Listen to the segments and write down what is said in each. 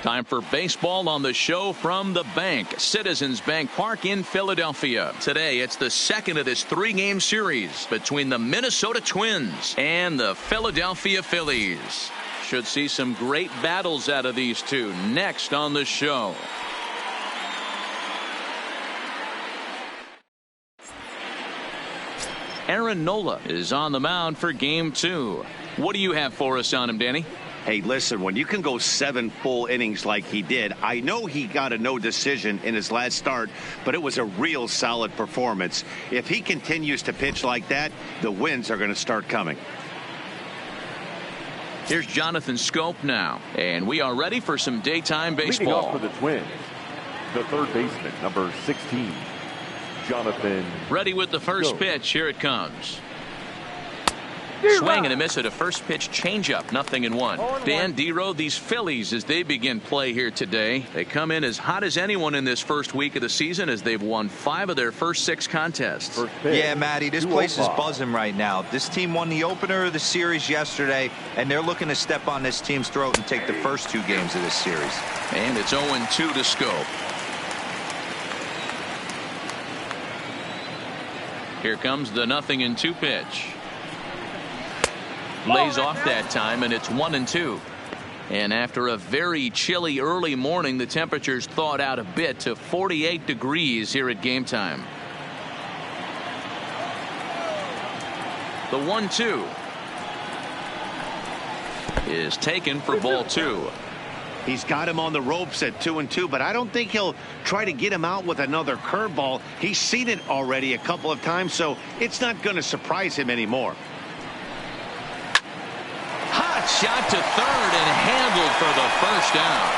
Time for baseball on the show from the bank. Citizens Bank Park in Philadelphia. Today, it's the second of this three-game series between the Minnesota Twins and the Philadelphia Phillies. Should see some great battles out of these two next on the show. Aaron Nola is on the mound for game 2. What do you have for us on him, Danny? Hey, listen, when you can go 7 full innings like he did, I know he got a no decision in his last start, but it was a real solid performance. If he continues to pitch like that, the wins are going to start coming. Here's Jonathan Scope now, and we are ready for some daytime baseball. Leading off for the Twins, the third baseman, number 16, Jonathan. Ready with the first pitch. Here it comes. Swing and a miss at a first pitch changeup. 0-1. Dan Dero, these Phillies, as they begin play here today, they come in as hot as anyone in this first week of the season as they've won 5 of their first 6 contests. Yeah, Matty, this place is buzzing right now. This team won the opener of the series yesterday, and they're looking to step on this team's throat and take the first 2 games of this series. And it's 0-2 to Scope. Here comes the 0-2 pitch. Lays off that time, and it's 1-2. And after a very chilly early morning, the temperatures thawed out a bit to 48 degrees here at game time. The 1-2 is taken for ball 2. He's got him on the ropes at 2-2, but I don't think he'll try to get him out with another curveball. He's seen it already a couple of times, so it's not going to surprise him anymore. Shot to third and handled for the first out.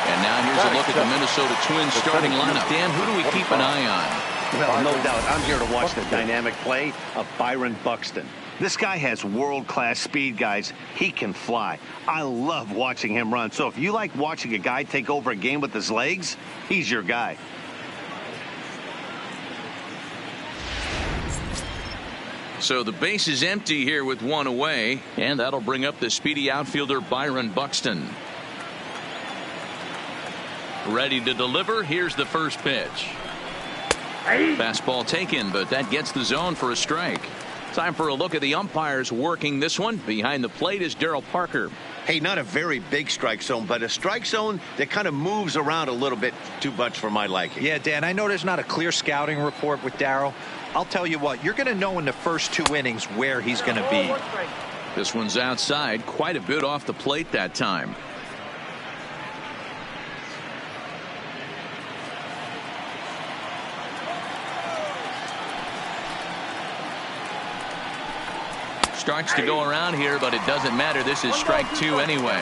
And now here's a look at the Minnesota Twins starting lineup. Dan, who do we keep an eye on? Well, no doubt. I'm here to watch the dynamic play of Byron Buxton. This guy has world-class speed, guys. He can fly. I love watching him run. So if you like watching a guy take over a game with his legs, he's your guy. So the base is empty here with 1 away, and that'll bring up the speedy outfielder Byron Buxton. Ready to deliver. Here's the first pitch. Fastball taken, but that gets the zone for a strike. Time for a look at the umpires working this one. Behind the plate is Darryl Parker. Hey, not a very big strike zone, but a strike zone that kind of moves around a little bit too much for my liking. Yeah, Dan, I know there's not a clear scouting report with Darryl. I'll tell you what, you're going to know in the first 2 innings where he's going to be. This one's outside, quite a bit off the plate that time. Starts to go around here, but it doesn't matter. This is strike 2 anyway.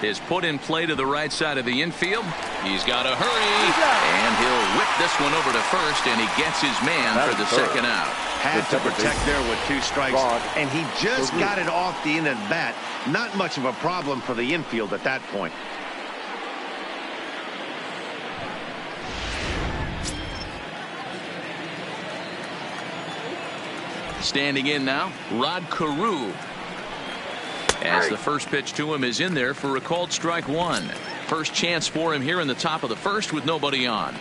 Is put in play to the right side of the infield. He's got to hurry, and he'll whip this one over to first, and he gets his man for the second out. Had to protect there with 2 strikes, and he just got it off the end of the bat. Not much of a problem for the infield at that point. Standing in now, Rod Carew. As the first pitch to him is in there for a called strike 1. First chance for him here in the top of the first with nobody on.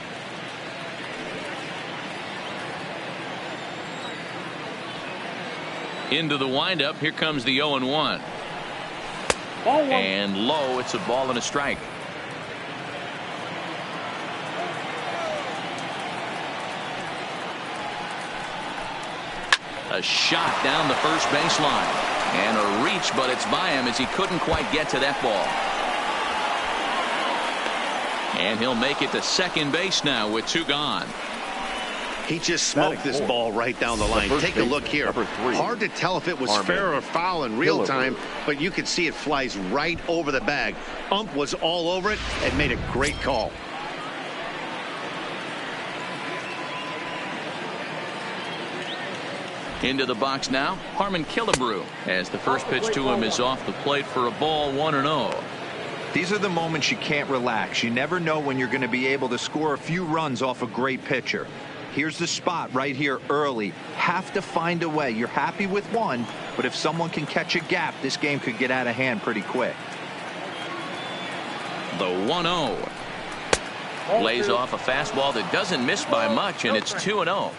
Into the windup. Here comes the 0-1. And low. It's a ball and a strike. A shot down the first baseline. And a reach, but it's by him as he couldn't quite get to that ball. And he'll make it to second base now with 2 gone. He just smoked this ball right down the line. Take a look here. Hard to tell if it was fair or foul in real time, but you could see it flies right over the bag. Ump was all over it and made a great call. Into the box now, Harmon Killebrew, as the first pitch to him is off the plate for a ball, 1-0. These are the moments you can't relax. You never know when you're going to be able to score a few runs off a great pitcher. Here's the spot right here early. Have to find a way. You're happy with one, but if someone can catch a gap, this game could get out of hand pretty quick. The 1-0. Lays off a fastball that doesn't miss by much, and it's 2-0.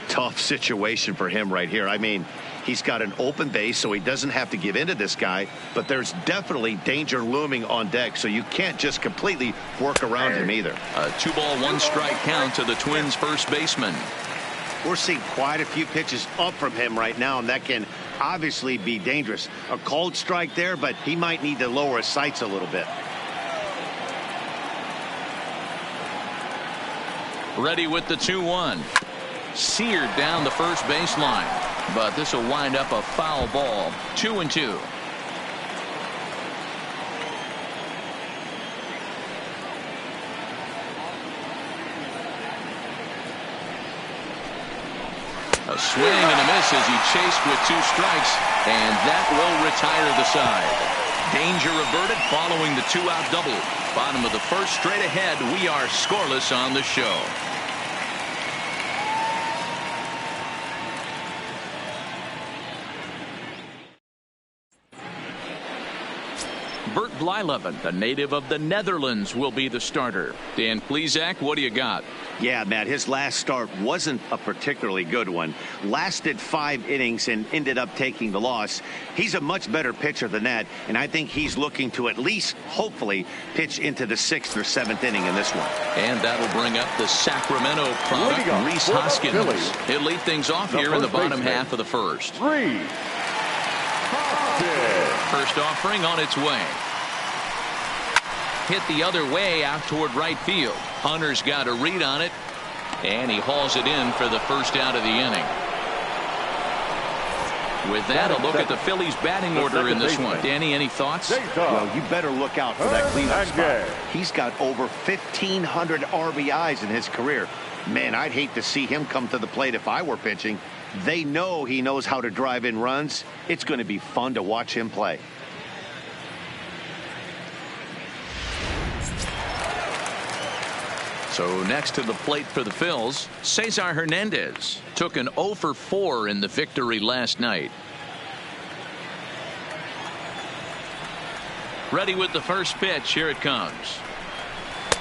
Tough situation for him right here. I mean, he's got an open base, so he doesn't have to give in to this guy, but there's definitely danger looming on deck, so you can't just completely work around him either. A 2-ball, 1-strike count to the Twins' first baseman. We're seeing quite a few pitches up from him right now, and that can obviously be dangerous. A cold strike there, but he might need to lower his sights a little bit. Ready with the 2-1. Seared down the first baseline, but this will wind up a foul ball. 2-2. A swing and a miss as he chased with 2 strikes, and that will retire the side. Danger averted following the 2-out double. Bottom of the first, straight ahead. We are scoreless on the show. Bert Blyleven, the native of the Netherlands, will be the starter. Dan Plesac, what do you got? Yeah, Matt, his last start wasn't a particularly good one. Lasted 5 innings and ended up taking the loss. He's a much better pitcher than that, and I think he's looking to at least, hopefully, pitch into the 6th or 7th inning in this one. And that'll bring up the Sacramento product, Rhys Hoskins. He'll lead things off here in the bottom half of the first. First offering on its way. Hit the other way out toward right field. Hunter's got a read on it, and he hauls it in for the first out of the inning. With that, a look at the Phillies batting order in this one. Danny, any thoughts? Well, you better look out for that cleanup spot. He's got over 1,500 RBIs in his career. Man, I'd hate to see him come to the plate if I were pitching. They know he knows how to drive in runs. It's going to be fun to watch him play. So next to the plate for the Phils, Cesar Hernandez took an 0 for 4 in the victory last night. Ready with the first pitch. Here it comes.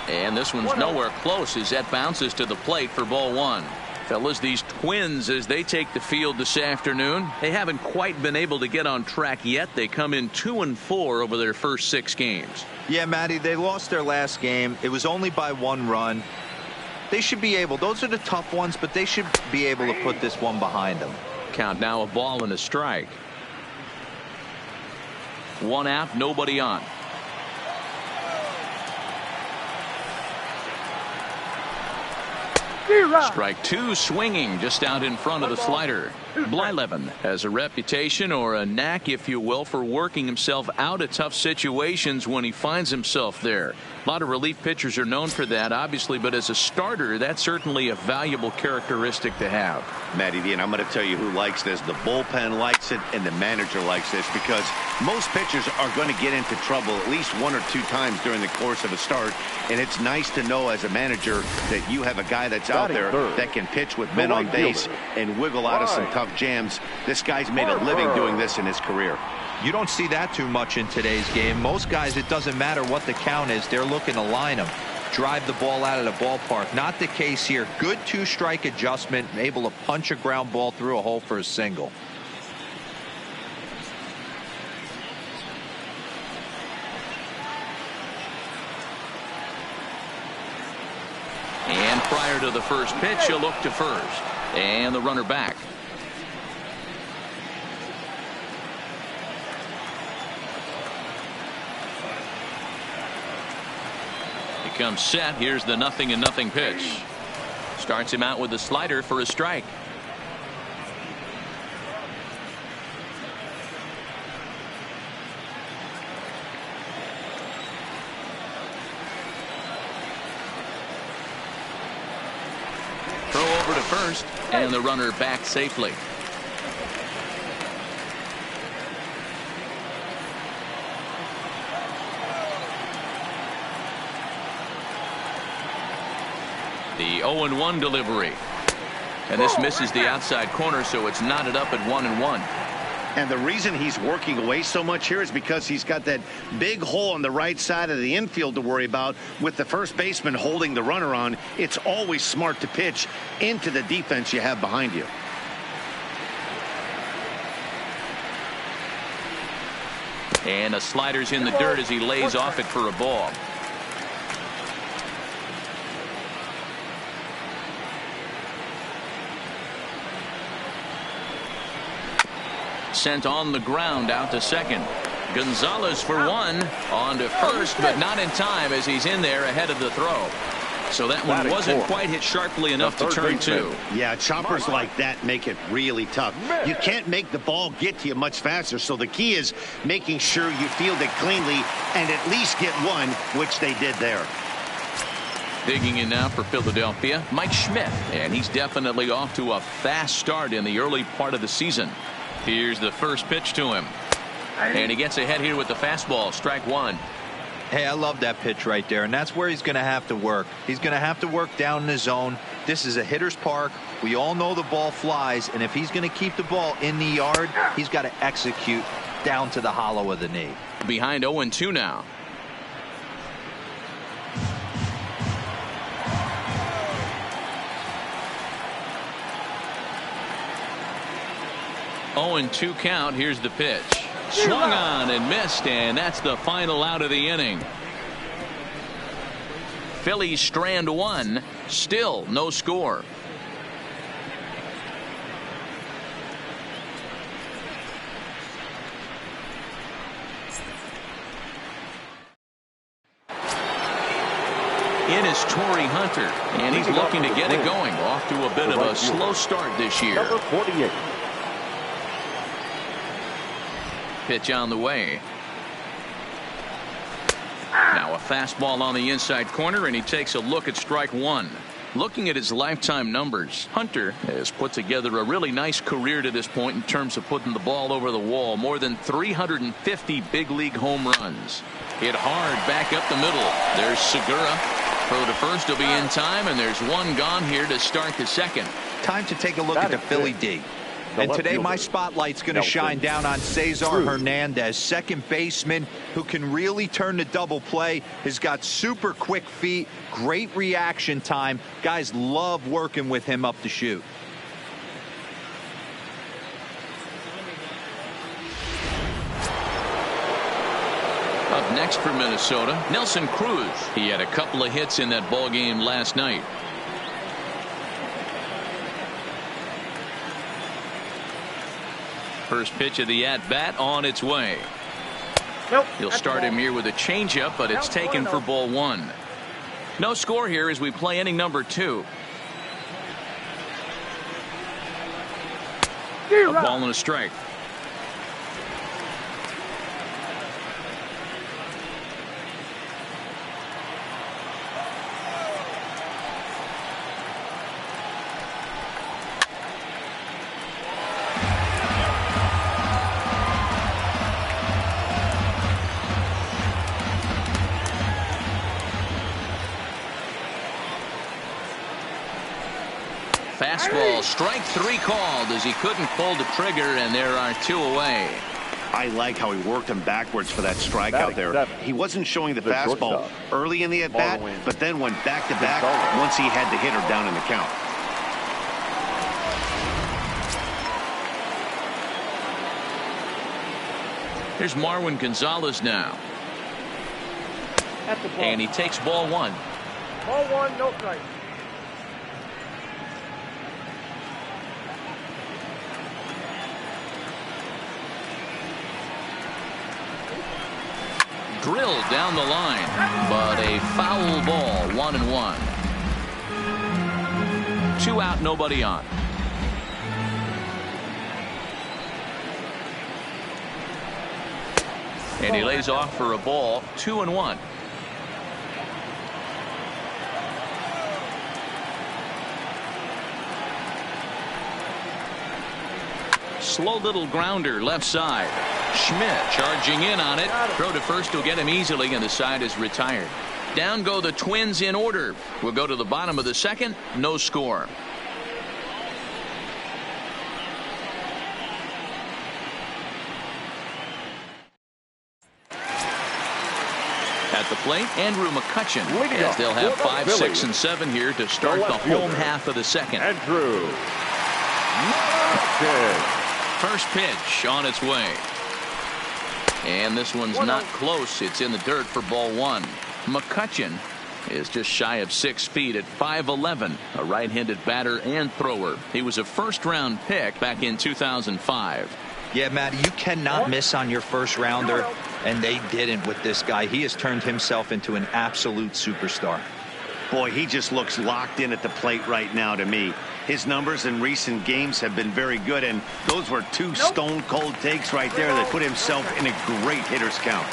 And this one's nowhere close as that bounces to the plate for ball 1. Fellas, these Twins, as they take the field this afternoon, they haven't quite been able to get on track yet. They come in 2-4 over their first 6 games. Yeah, Matty, they lost their last game. It was only by 1 run. They should be able, those are the tough ones, but they should be able to put this one behind them. Count now, a ball and a strike. 1 out, nobody on. Strike 2, swinging just out in front of the slider. Blyleven has a reputation, or a knack if you will, for working himself out of tough situations when he finds himself there. A lot of relief pitchers are known for that, obviously, but as a starter, that's certainly a valuable characteristic to have. Matty V, and I'm going to tell you who likes this. The bullpen likes it, and the manager likes this, because most pitchers are going to get into trouble at least 1 or 2 times during the course of a start, and it's nice to know as a manager that you have a guy that's out there that can pitch with men on base and wiggle out of some tough jams. This guy's made a living doing this in his career. You don't see that too much in today's game. Most guys, it doesn't matter what the count is. They're looking to line them, drive the ball out of the ballpark. Not the case here. Good 2-strike adjustment, able to punch a ground ball through a hole for a single. And prior to the first pitch, he'll look to first. And the runner back. He comes set. Here's the 0-0 pitch. Starts him out with a slider for a strike. Throw over to first, and the runner back safely. The 0-1 delivery. And this misses the outside corner, so it's knotted up at 1-1. And the reason he's working away so much here is because he's got that big hole on the right side of the infield to worry about. With the first baseman holding the runner on, it's always smart to pitch into the defense you have behind you. And the slider's in the dirt as he lays off it for a ball. Sent on the ground out to second. Gonzalez for one. On to first, but not in time as he's in there ahead of the throw. So that one wasn't quite hit sharply enough to turn two. Yeah, choppers like that make it really tough. You can't make the ball get to you much faster, so the key is making sure you field it cleanly and at least get one, which they did there. Digging in now for Philadelphia, Mike Schmidt, and he's definitely off to a fast start in the early part of the season. Here's the first pitch to him. And he gets ahead here with the fastball. Strike one. Hey, I love that pitch right there, and that's where he's going to have to work. He's going to have to work down in the zone. This is a hitter's park. We all know the ball flies, and if he's going to keep the ball in the yard, he's got to execute down to the hollow of the knee. Behind 0-2 now. Oh, and 2 count. Here's the pitch. Swung on and missed, and that's the final out of the inning. Phillies strand one. Still no score. In is Torrey Hunter, and he's looking to get it going. Off to a bit of a slow start this year. Number 48. Pitch on the way. Now a fastball on the inside corner, and he takes a look at strike one. Looking at his lifetime numbers, Hunter has put together a really nice career to this point in terms of putting the ball over the wall. More than 350 big league home runs. Hit hard back up the middle. There's Segura. Throw to first will be in time, and there's one gone here to start the second. Time to take a look at the Philly D. And today my spotlight's going to shine down on Cesar Hernandez, second baseman who can really turn the double play. Has got super quick feet, great reaction time. Guys love working with him up the chute. Up next for Minnesota, Nelson Cruz. He had a couple of hits in that ball game last night. First pitch of the at-bat on its way. He'll start him here with a changeup, but it's taken for ball one. No score here as we play inning number 2. A ball and a strike. Fastball, strike 3 called as he couldn't pull the trigger, and there are 2 away. I like how he worked him backwards for that strikeout there. He wasn't showing the fastball early in the at-bat, but then went back-to-back once he had the hitter down in the count. Here's Marwin Gonzalez now. And he takes ball one. Ball one, no strike. Drilled down the line, but a foul ball, 1-1. 2 out, nobody on. And he lays off for a ball, 2-1. Slow little grounder left side. Schmidt charging in on it. Throw to first will get him easily, and the side is retired. Down go the Twins in order. We'll go to the bottom of the second. No score. At the plate, Andrew McCutchen, as they'll have 5, 6, and 7 here to start the home half of the second. Andrew McCutchen. First pitch on its way. And this one's not close. It's in the dirt for ball 1. McCutchen is just shy of 6 feet at 5'11", a right-handed batter and thrower. He was a first-round pick back in 2005. Yeah, Matty, you cannot miss on your first rounder, and they didn't with this guy. He has turned himself into an absolute superstar. Boy, he just looks locked in at the plate right now to me. His numbers in recent games have been very good, and those were 2 stone-cold takes right there that put himself in a great hitter's count.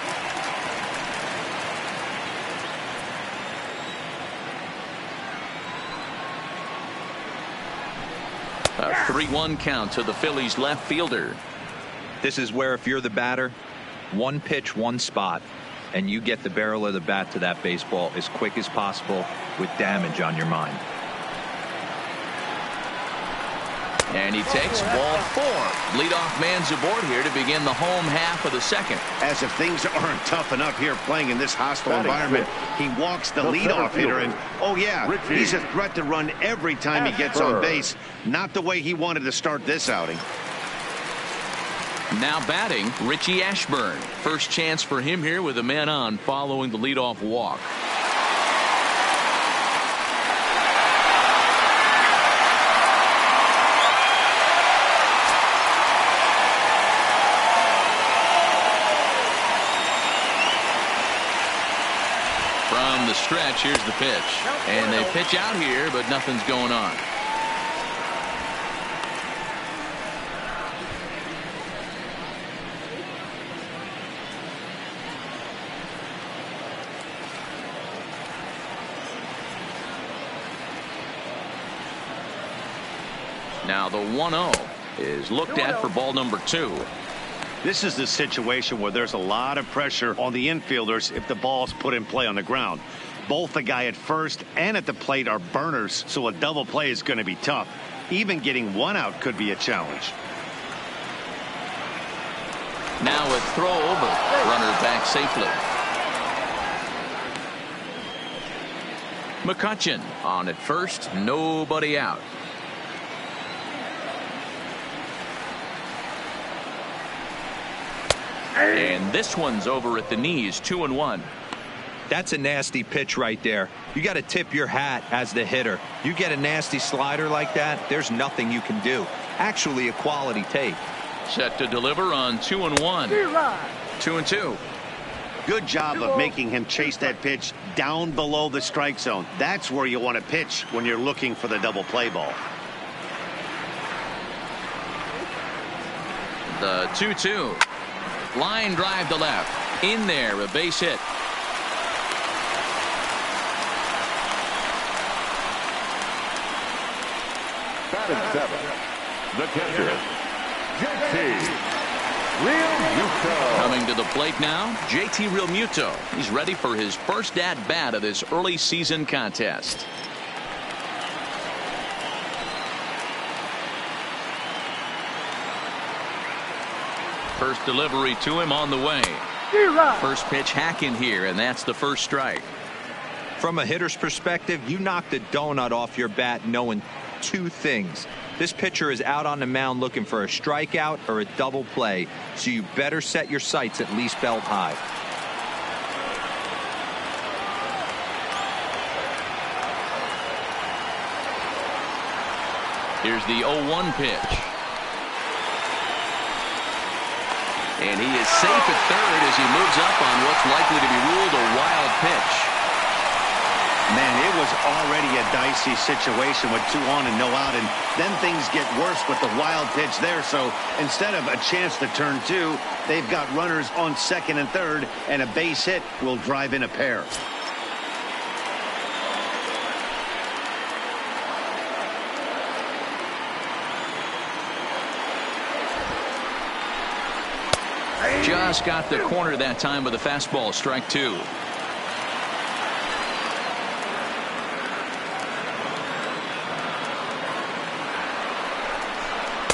A 3-1 count to the Phillies left fielder. This is where if you're the batter, one pitch, one spot, and you get the barrel of the bat to that baseball as quick as possible with damage on your mind. And he takes ball 4. Leadoff man's aboard here to begin the home half of the second. As if things aren't tough enough here playing in this hostile environment, he walks the leadoff hitter, and oh yeah, he's a threat to run every time he gets on base. Not the way he wanted to start this outing. Now batting, Richie Ashburn. First chance for him here with a man on following the leadoff walk. From the stretch, here's the pitch. And they pitch out here, but nothing's going on. Now the 1-0 is looked at for ball number 2. This is the situation where there's a lot of pressure on the infielders if the ball's put in play on the ground. Both the guy at first and at the plate are burners, so a double play is going to be tough. Even getting one out could be a challenge. Now a throw over. Runner back safely. McCutchen on at first. Nobody out. And this one's over at the knees, 2-1. That's a nasty pitch right there. You got to tip your hat as the hitter. You get a nasty slider like that, there's nothing you can do. Actually a quality take. Set to deliver on 2-1. 2-2. Good job of making him chase that pitch down below the strike zone. That's where you want to pitch when you're looking for the double play ball. The 2-2. Line drive to left. In there, a base hit. Batting 7, the catcher, JT Realmuto. Coming to the plate now, JT Realmuto. He's ready for his first at-bat of this early season contest. First delivery to him on the way. First pitch hacking here, and that's the first strike. From a hitter's perspective, you knock the donut off your bat knowing 2 things. This pitcher is out on the mound looking for a strikeout or a double play, so you better set your sights at least belt high. Here's the 0-1 pitch. And he is safe at third as he moves up on what's likely to be ruled a wild pitch. Man, it was already a dicey situation with 2 on and no out, and then things get worse with the wild pitch there. So instead of a chance to turn 2, they've got runners on second and third, and a base hit will drive in a pair. Just got the corner that time with a fastball, strike 2.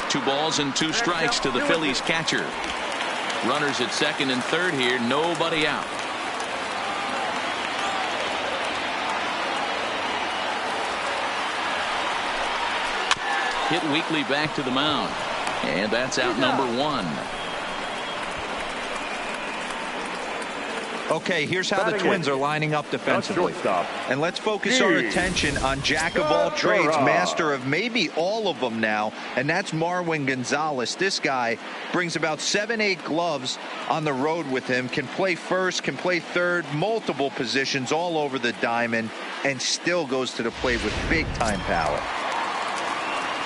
Two balls and 2 strikes to the Phillies catcher. Runners at second and third here, nobody out. hit weekly back to the mound. And that's out number 1. Okay, here's how the Twins are lining up defensively. And let's focus our attention on jack of all trades, master of maybe all of them now, and that's Marwin Gonzalez. This guy brings about 7-8 gloves on the road with him, can play first, can play third, multiple positions all over the diamond, and still goes to the plate with big-time power.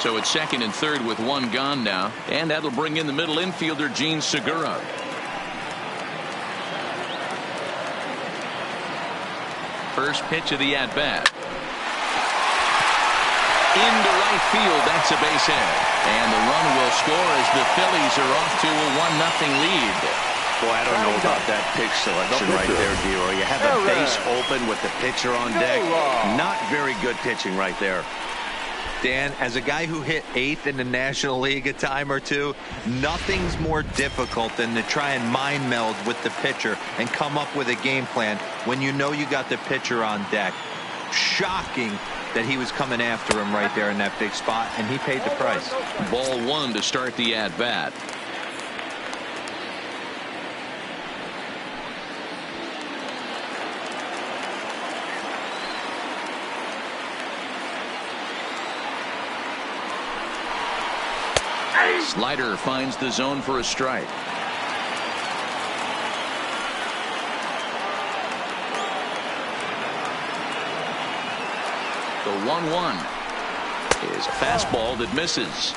So it's second and third with 1 gone now, and that'll bring in the middle infielder, Gene Segura. First pitch of the at-bat. Into right field. That's a base hit. And the run will score as the Phillies are off to a 1-0 lead. Boy, I don't know about that pitch selection right there, Dero. You have a base open with the pitcher on deck. Not very good pitching right there. Dan, as a guy who hit 8th in the National League a time or two, nothing's more difficult than to try and mind meld with the pitcher and come up with a game plan when you know you got the pitcher on deck. Shocking that he was coming after him right there in that big spot, and he paid the price. Ball 1 to start the at-bat. Slider finds the zone for a strike. The 1-1 is a fastball that misses.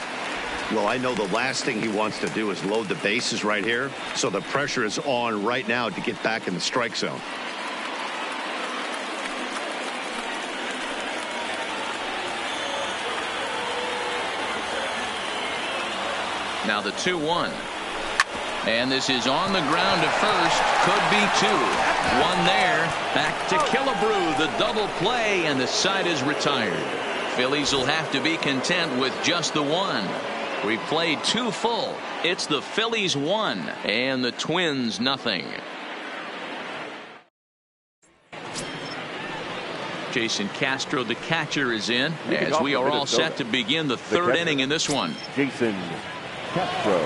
Well, I know the last thing he wants to do is load the bases right here, so the pressure is on right now to get back in the strike zone. Now the 2-1. And this is on the ground to first. Could be 2. 1 there. Back to Killebrew. The double play, and the side is retired. Phillies will have to be content with just the 1. We played 2 full. It's the Phillies 1 and the Twins nothing. Jason Castro, the catcher, is in as we are all set to begin the 3rd inning in this one. Jason Castro.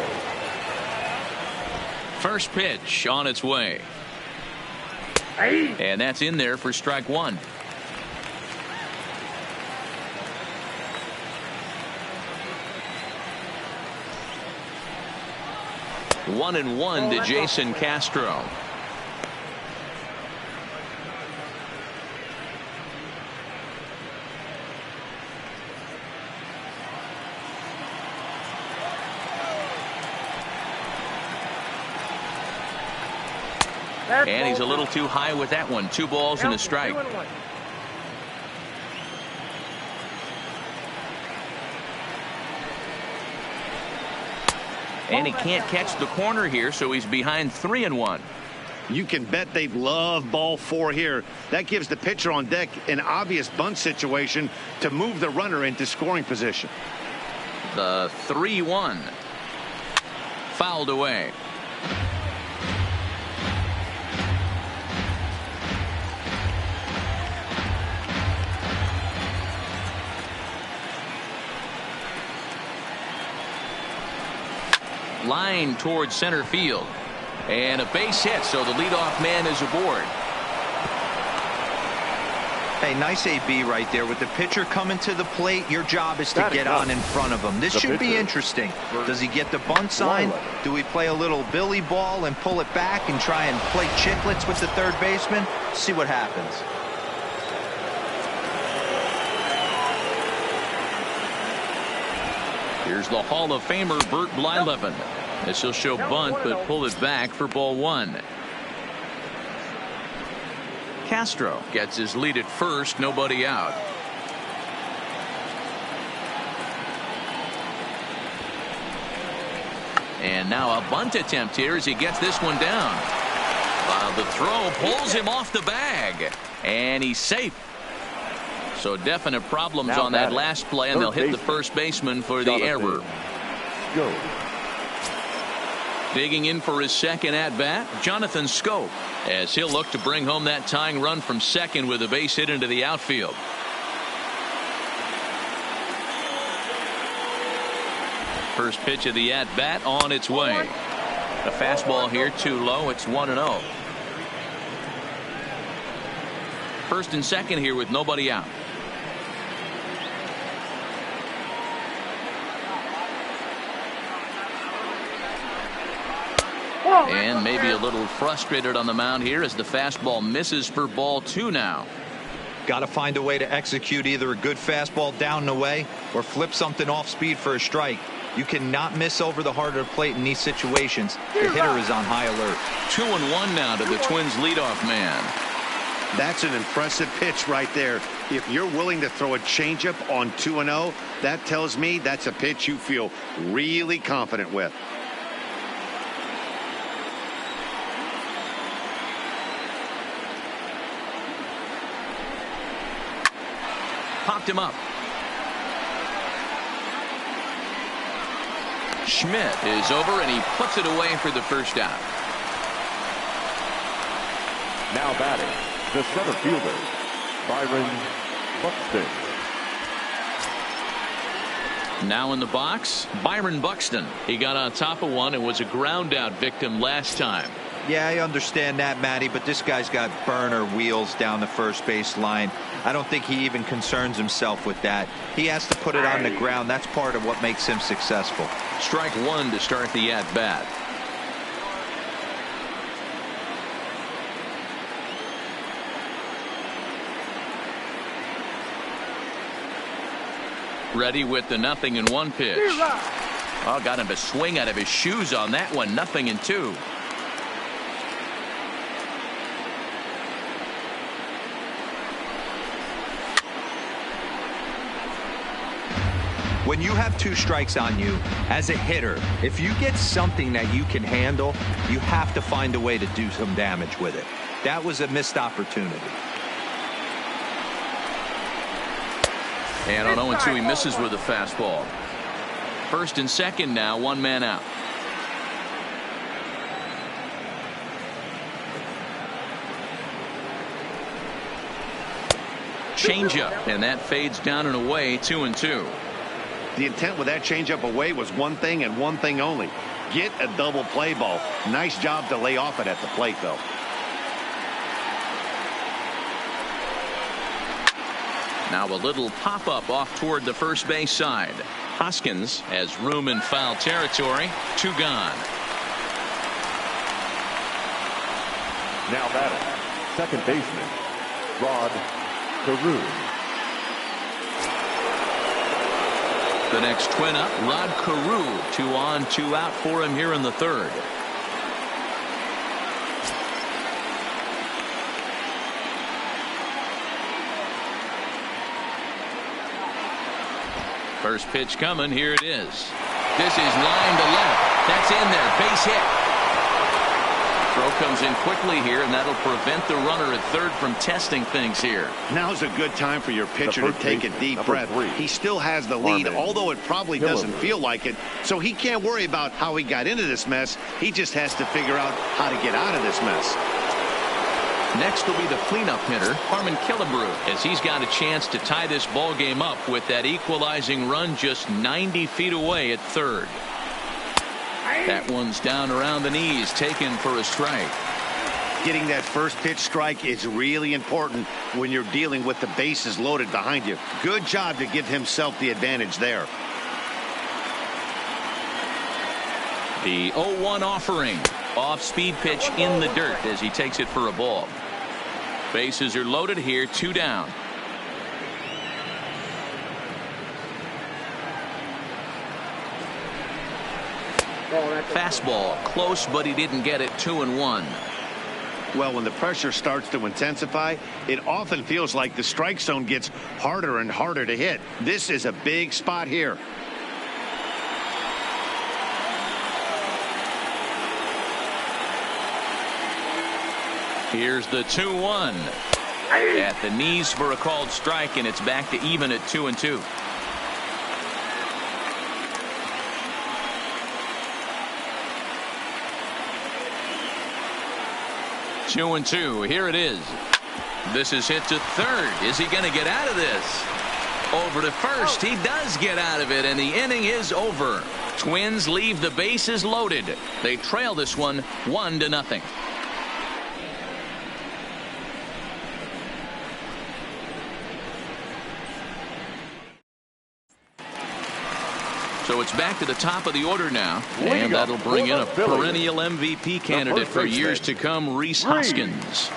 First pitch on its way. And that's in there for strike 1. One and one to Jason Castro. And he's a little too high with that one. 2 balls and a strike. And he can't catch the corner here, so he's behind 3-1. You can bet they love ball 4 here. That gives the pitcher on deck an obvious bunt situation to move the runner into scoring position. The 3-1 fouled away. Line towards center field, and a base hit, so the leadoff man is aboard. Hey, nice AB right there with the pitcher coming to the plate. Your job is to get on in front of him. This should be interesting. Does he get the bunt sign? Do we play a little Billy ball and pull it back and try and play chicklets with the third baseman? See what happens. Here's the Hall of Famer Bert Blyleven. This will show bunt, but pull it back for ball 1. Castro gets his lead at first, nobody out. And now a bunt attempt here as he gets this one down. The throw pulls him off the bag, and he's safe. So definite problems on that last play, and they'll hit the first baseman for the error. Go. Digging in for his second at-bat, Jonathan Schoop, as he'll look to bring home that tying run from second with a base hit into the outfield. First pitch of the at-bat on its way. The fastball here too low. It's 1-0. First and second here with nobody out. And maybe a little frustrated on the mound here as the fastball misses for ball 2 now. Got to find a way to execute either a good fastball down and away or flip something off speed for a strike. You cannot miss over the heart of the plate in these situations. The hitter is on high alert. 2-1 now to the Twins leadoff man. That's an impressive pitch right there. If you're willing to throw a changeup on 2-0, that tells me that's a pitch you feel really confident with. Popped him up. Schmidt is over and he puts it away for the first out. Now batting, the center fielder, Byron Buxton. Now in the box, Byron Buxton. He got on top of one and was a ground out victim last time. Yeah, I understand that, Matty, but this guy's got burner wheels down the first base line. I don't think he even concerns himself with that. He has to put it on the ground. That's part of what makes him successful. Strike one to start the at-bat. Ready with the 0-1 pitch. Oh, got him to swing out of his shoes on that one. 0-2. When you have 2 strikes on you as a hitter, if you get something that you can handle, you have to find a way to do some damage with it. That was a missed opportunity. And on 0-2 he misses with a fastball. First and second now, 1 man out. Changeup, and that fades down and away. 2-2. The intent with that changeup away was one thing and one thing only. Get a double play ball. Nice job to lay off it at the plate, though. Now a little pop-up off toward the first base side. Hoskins has room in foul territory. 2 gone. Now batting, second baseman, Rod Carew. The next twin up, Rod Carew. 2 on, 2 out for him here in the third. First pitch coming. Here it is. This is line to left. That's in there. Base hit. Throw comes in quickly here, and that'll prevent the runner at third from testing things here. Now's a good time for your pitcher to take a deep breath. He still has the lead, although it probably doesn't feel like it. So he can't worry about how he got into this mess. He just has to figure out how to get out of this mess. Next will be the cleanup hitter, Harmon Killebrew, as he's got a chance to tie this ball game up with that equalizing run just 90 feet away at third. That one's down around the knees, taken for a strike. Getting that first pitch strike is really important when you're dealing with the bases loaded behind you. Good job to give himself the advantage there. The 0-1 offering. Off-speed pitch in the dirt as he takes it for a ball. Bases are loaded here, 2 down. Fastball close, but he didn't get it. 2-1. Well, when the pressure starts to intensify, it often feels like the strike zone gets harder and harder to hit. This is a big spot here. Here's the 2-1. At the knees for a called strike, and it's back to even at 2-2. Two and two. Here it is. This is hit to third. Is he going to get out of this? Over to first. He does get out of it, and the inning is over. Twins leave the bases loaded. They trail this one 1-0. So it's back to the top of the order now, and that'll bring in a perennial MVP candidate for years to come, Rhys Hoskins.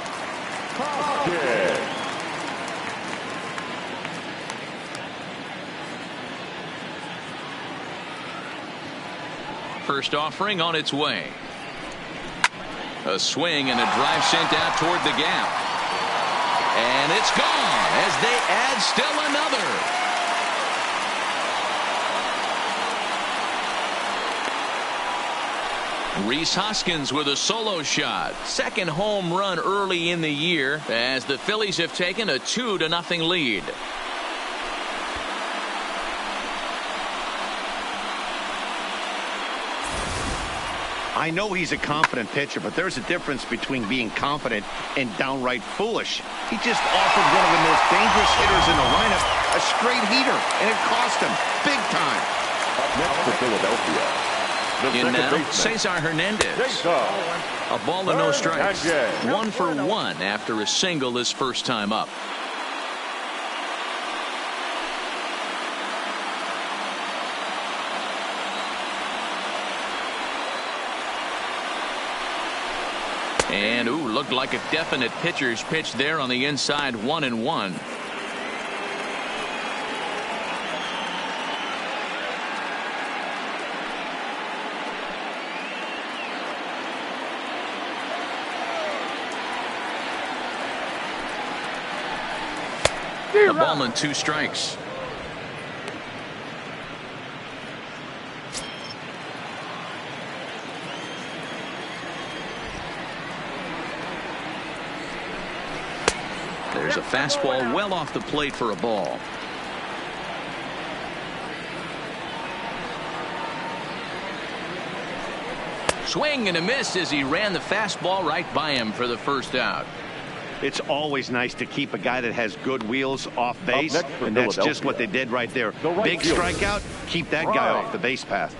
First offering on its way. A swing and a drive sent out toward the gap. And it's gone as they add still another. Rhys Hoskins with a solo shot. Second home run early in the year as the Phillies have taken a 2-0 lead. I know he's a confident pitcher, but there's a difference between being confident and downright foolish. He just offered one of the most dangerous hitters in the lineup a straight heater, and it cost him big time. Up next to Philadelphia. In now, Cesar Hernandez. A ball and no strikes. 1 for 1 after a single his first time up. And looked like a definite pitcher's pitch there on the inside. 1-1. A ball and 2 strikes. There's a fastball well off the plate for a ball. Swing and a miss as he ran the fastball right by him for the first out. It's always nice to keep a guy that has good wheels off base, and that's just what they did right there. Big strikeout, keep that guy off the base path.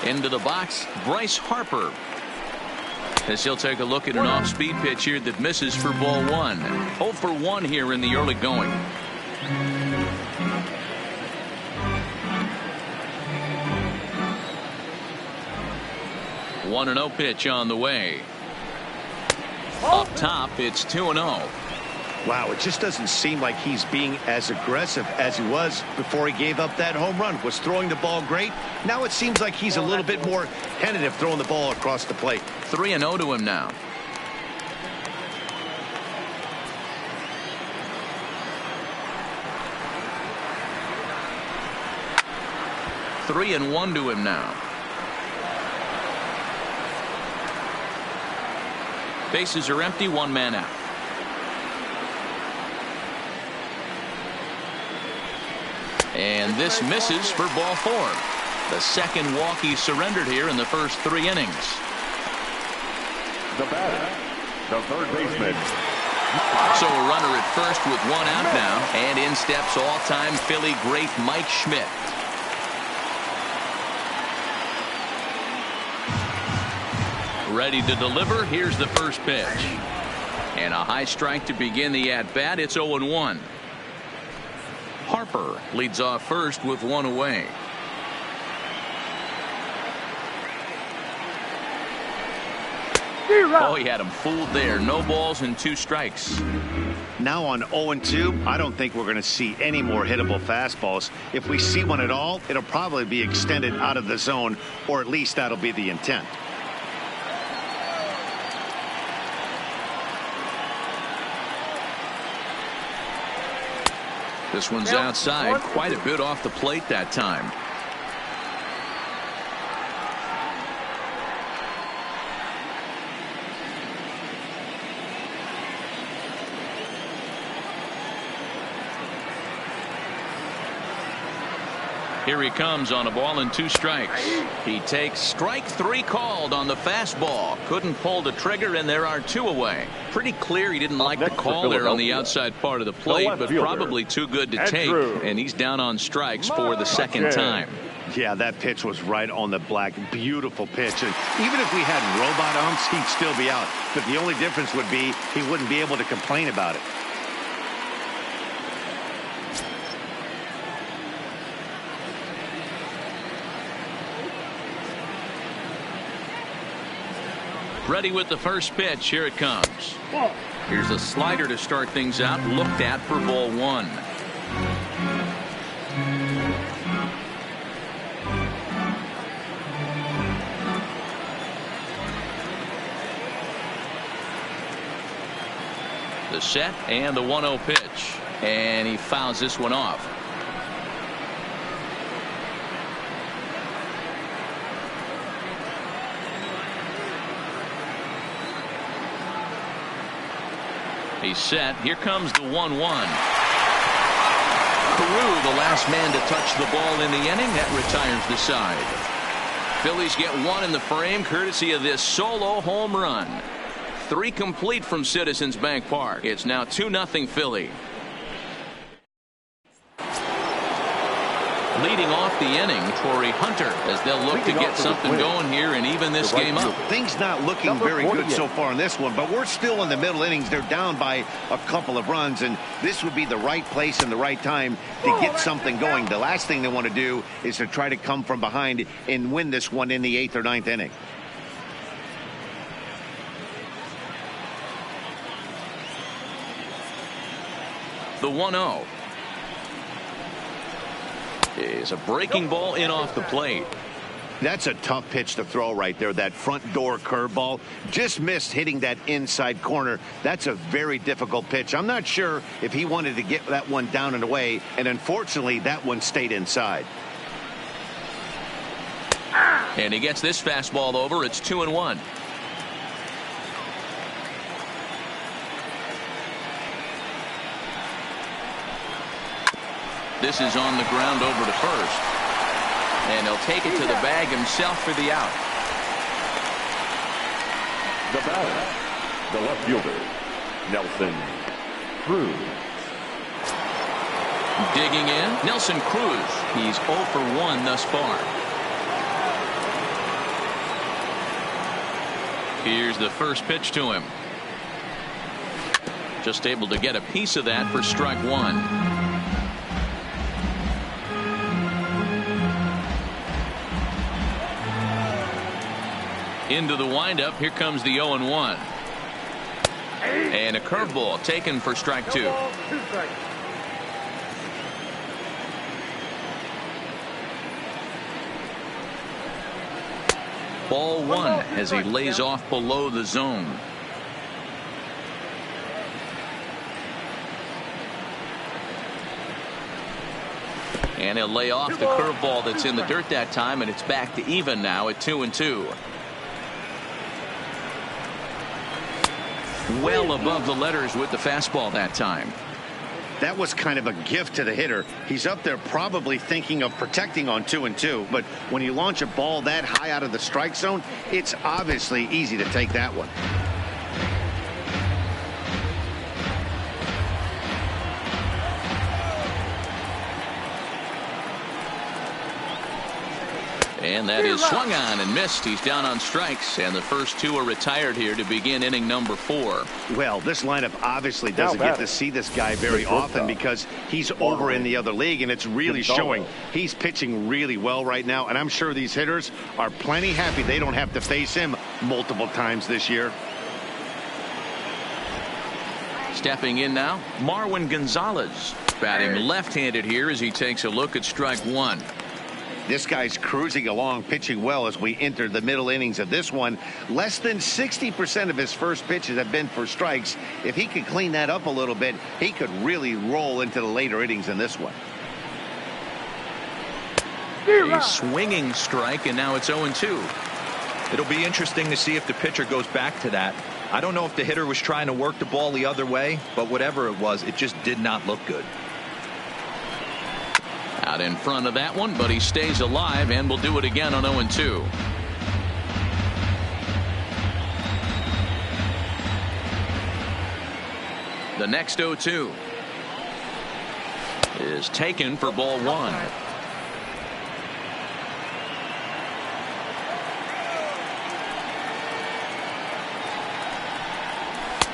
Into the box, Bryce Harper. As he'll take a look at an off-speed pitch here that misses for ball 1. 0 for 1 here in the early going. One 1-0 pitch on the way. Up top, it's 2-0. Wow, it just doesn't seem like he's being as aggressive as he was before he gave up that home run. Was throwing the ball great. Now it seems like he's a little bit more tentative throwing the ball across the plate. 3-0 to him now. Three and 1 to him now. Bases are empty, 1 man out. And this misses for ball 4. The second walk he surrendered here in the first 3 innings. The batter, the third baseman. So a runner at first with 1 out now. And in steps all-time Philly great Mike Schmidt. Ready to deliver. Here's the first pitch. And a high strike to begin the at-bat. It's 0-1. Harper leads off first with 1 away. Oh, he had him fooled there. No balls and 2 strikes. Now on 0-2, I don't think we're going to see any more hittable fastballs. If we see one at all, it'll probably be extended out of the zone, or at least that'll be the intent. This one's outside, quite a bit off the plate that time. Here he comes on a ball and 2 strikes. He takes strike 3 called on the fastball. Couldn't pull the trigger, and there are 2 away. Pretty clear he didn't like the call there on the outside part of the plate, but probably too good to take, and he's down on strikes for the second time. Yeah, that pitch was right on the black. Beautiful pitch. And even if we had robot umps, he'd still be out. But the only difference would be he wouldn't be able to complain about it. Ready with the first pitch. Here it comes. Here's a slider to start things out. Looked at for ball 1. The set and the 1-0 pitch. And he fouls this one off. He's set. Here comes the 1-1. Carew, the last man to touch the ball in the inning. That retires the side. Phillies get 1 in the frame courtesy of this solo home run. 3 complete from Citizens Bank Park. It's now 2-0 Philly. Leading off the inning, Torrey Hunter, as they'll look to get something going here and even this game up. Things not looking very good so far in this one, but we're still in the middle innings. They're down by a couple of runs, and this would be the right place and the right time to get something going. The last thing they want to do is to try to come from behind and win this one in the 8th or 9th inning. The 1-0 is a breaking ball in off the plate. That's a tough pitch to throw right there. That front door curveball just missed hitting that inside corner. That's a very difficult pitch. I'm not sure if he wanted to get that one down and away, and unfortunately that one stayed inside. And he gets this fastball over. It's 2-1. This is on the ground over to first. And he'll take it to the bag himself for the out. The batter, the left fielder, Nelson Cruz. Digging in, Nelson Cruz. He's 0 for 1 thus far. Here's the first pitch to him. Just able to get a piece of that for strike 1. Into the windup. Here comes the 0-1. And a curveball taken for strike 2. Ball 1 as he lays off below the zone. And he'll lay off the curveball that's in the dirt that time, and it's back to even now at 2-2. Well above the letters with the fastball that time. That was kind of a gift to the hitter. He's up there probably thinking of protecting on 2-2, but when you launch a ball that high out of the strike zone, it's obviously easy to take that one. And that is swung on and missed. He's down on strikes, and the first 2 are retired here to begin inning number 4. Well, this lineup obviously doesn't get to see this guy very often because he's over in the other league, and it's really showing. He's pitching really well right now, and I'm sure these hitters are plenty happy they don't have to face him multiple times this year. Stepping in now, Marwin Gonzalez, batting left-handed here as he takes a look at strike 1. This guy's cruising along, pitching well as we enter the middle innings of this one. Less than 60% of his first pitches have been for strikes. If he could clean that up a little bit, he could really roll into the later innings in this one. A swinging strike, and now it's 0-2. It'll be interesting to see if the pitcher goes back to that. I don't know if the hitter was trying to work the ball the other way, but whatever it was, it just did not look good. Out in front of that one, but he stays alive and will do it again on 0-2. The next 0-2 is taken for ball one.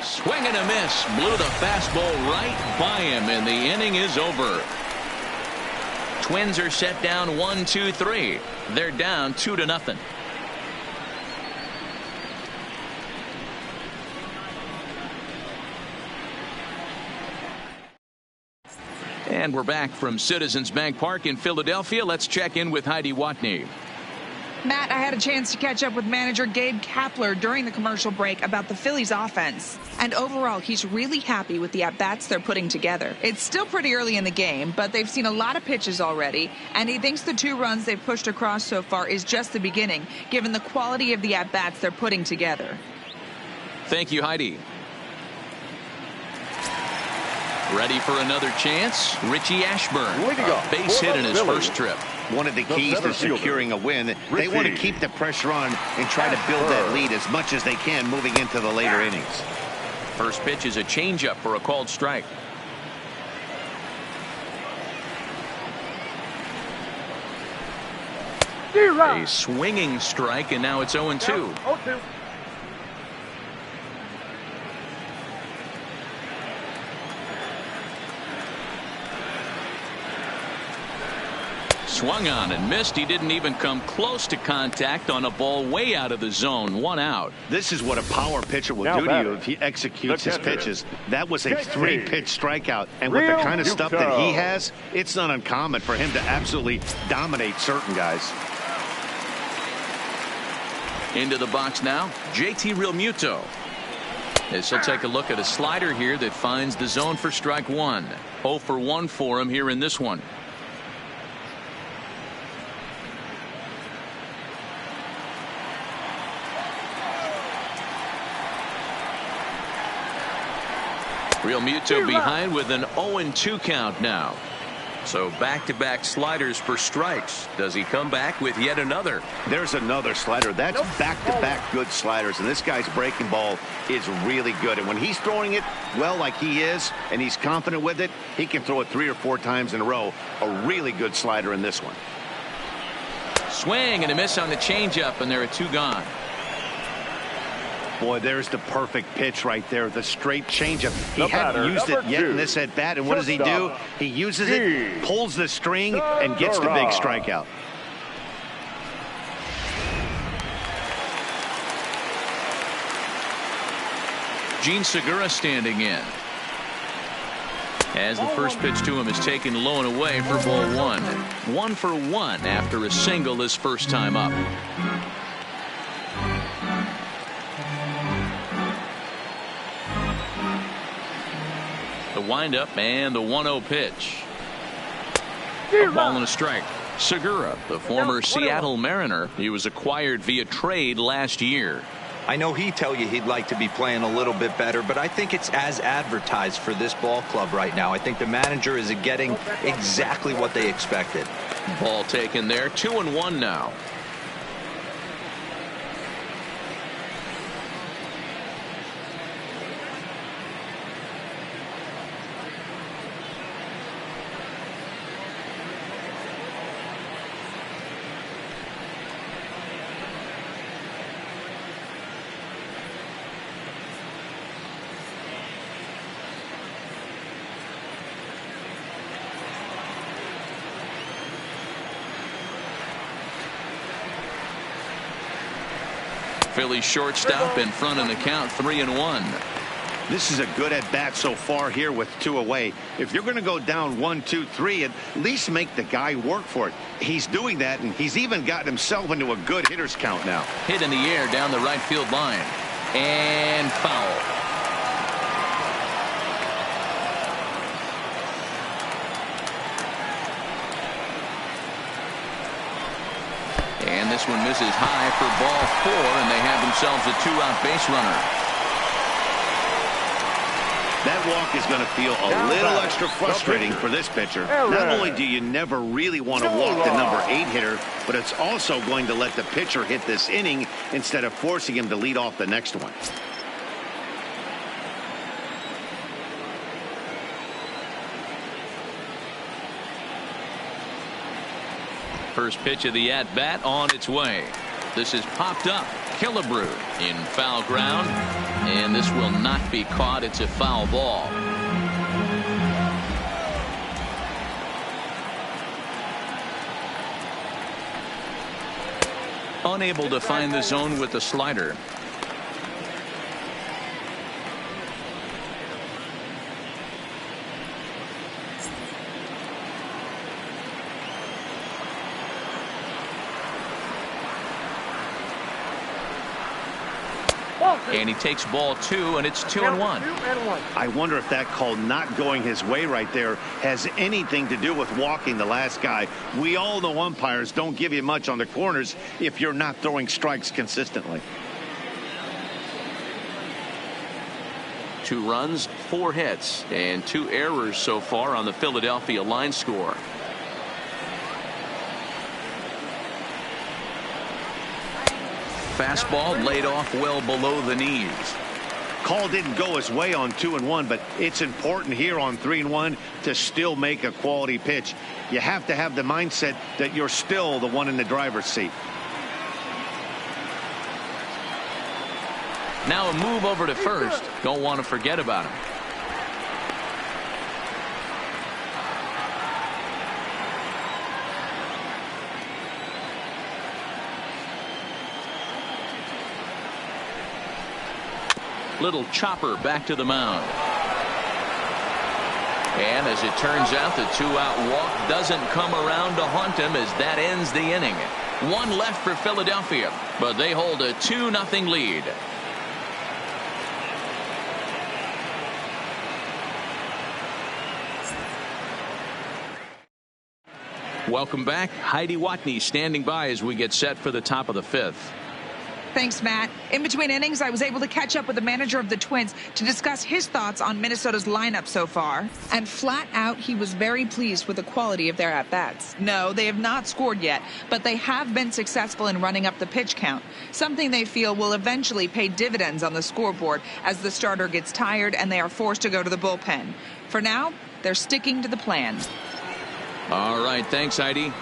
Swing and a miss. Blew the fastball right by him, and the inning is over. Twins are set down 1-2-3. They're down 2-0. And we're back from Citizens Bank Park in Philadelphia. Let's check in with Heidi Watney. Matt, I had a chance to catch up with manager Gabe Kapler during the commercial break about the Phillies offense. And overall, he's really happy with the at-bats they're putting together. It's still pretty early in the game, but they've seen a lot of pitches already. And he thinks the 2 runs they've pushed across so far is just the beginning, given the quality of the at-bats they're putting together. Thank you, Heidi. Ready for another chance? Richie Ashburn. A base hit in his first trip. One of the keys to securing a win, they want to keep the pressure on and try to build that lead as much as they can moving into the later innings. First pitch is a changeup for a called strike. A swinging strike, and now it's 0-2. 0-2. Swung on and missed. He didn't even come close to contact on a ball way out of the zone. 1 out. This is what a power pitcher will do to you if he executes his pitches. That was a 3-pitch strikeout. And with the kind of stuff that he has, it's not uncommon for him to absolutely dominate certain guys. Into the box now, JT Realmuto. As he'll take a look at a slider here that finds the zone for strike 1. 0 for 1 for him here in this one. Realmuto behind with an 0-2 count now. So back-to-back sliders for strikes. Does he come back with yet another? There's another slider. That's back-to-back good sliders. And this guy's breaking ball is really good. And when he's throwing it well like he is, and he's confident with it, he can throw it 3 or 4 times in a row. A really good slider in this one. Swing and a miss on the changeup, and there are 2 gone. Boy, there's the perfect pitch right there. The straight changeup. He hadn't used it yet in this at-bat. And what does he do? He uses it, pulls the string, and gets the big strikeout. Gene Segura standing in. As the first pitch to him is taken low and away for ball 1. 1 for 1 after a single his first time up. The windup and the 1-0 pitch. A ball and a strike. Segura, the former Seattle Mariner, he was acquired via trade last year. I know he'd tell you he'd like to be playing a little bit better, but I think it's as advertised for this ball club right now. I think the manager is getting exactly what they expected. Ball taken there. 2-1 now. Phillies shortstop in front in the count, 3-1. This is a good at-bat so far here with 2 away. If you're going to go down 1-2-3, at least make the guy work for it. He's doing that, and he's even gotten himself into a good hitter's count now. Hit in the air down the right field line. And foul. And this one misses high for ball 4, and they have themselves a 2-out base runner. That walk is going to feel a little extra frustrating for this pitcher. Not only do you never really want to walk the number 8 hitter, but it's also going to let the pitcher hit this inning instead of forcing him to lead off the next one. First pitch of the at-bat on its way. This is popped up. Killebrew in foul ground, and this will not be caught. It's a foul ball. Unable to find the zone with the slider. And he takes ball 2, and it's 2-1. I wonder if that call not going his way right there has anything to do with walking the last guy. We all know umpires don't give you much on the corners if you're not throwing strikes consistently. 2 runs, 4 hits, and 2 errors so far on the Philadelphia line score. Fastball laid off well below the knees. Call didn't go his way on 2-1, but it's important here on 3-1 to still make a quality pitch. You have to have the mindset that you're still the one in the driver's seat. Now a move over to first. Don't want to forget about him. Little chopper back to the mound. And as it turns out, the 2-out walk doesn't come around to haunt him as that ends the inning. 1 left for Philadelphia, but they hold a 2-0 lead. Welcome back. Heidi Watney standing by as we get set for the top of the 5th. Thanks, Matt. In between innings, I was able to catch up with the manager of the Twins to discuss his thoughts on Minnesota's lineup so far. And flat out, he was very pleased with the quality of their at-bats. No, they have not scored yet, but they have been successful in running up the pitch count, something they feel will eventually pay dividends on the scoreboard as the starter gets tired and they are forced to go to the bullpen. For now, they're sticking to the plan. All right, thanks, Heidi.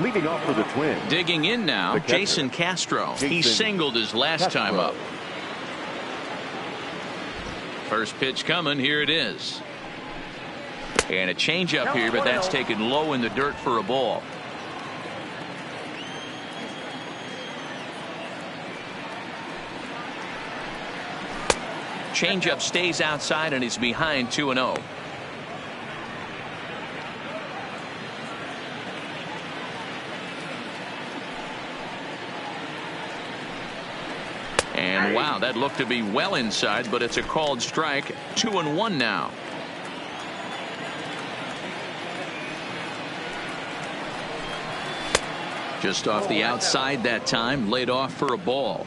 Leading off for the Twins. Digging in now, Jason Castro. He singled his last time up. First pitch coming. Here it is. And a changeup here, but that's taken low in the dirt for a ball. Changeup stays outside and is behind 2-0. And wow, that looked to be well inside, but it's a called strike. 2-1 now. Just off the outside that time, laid off for a ball.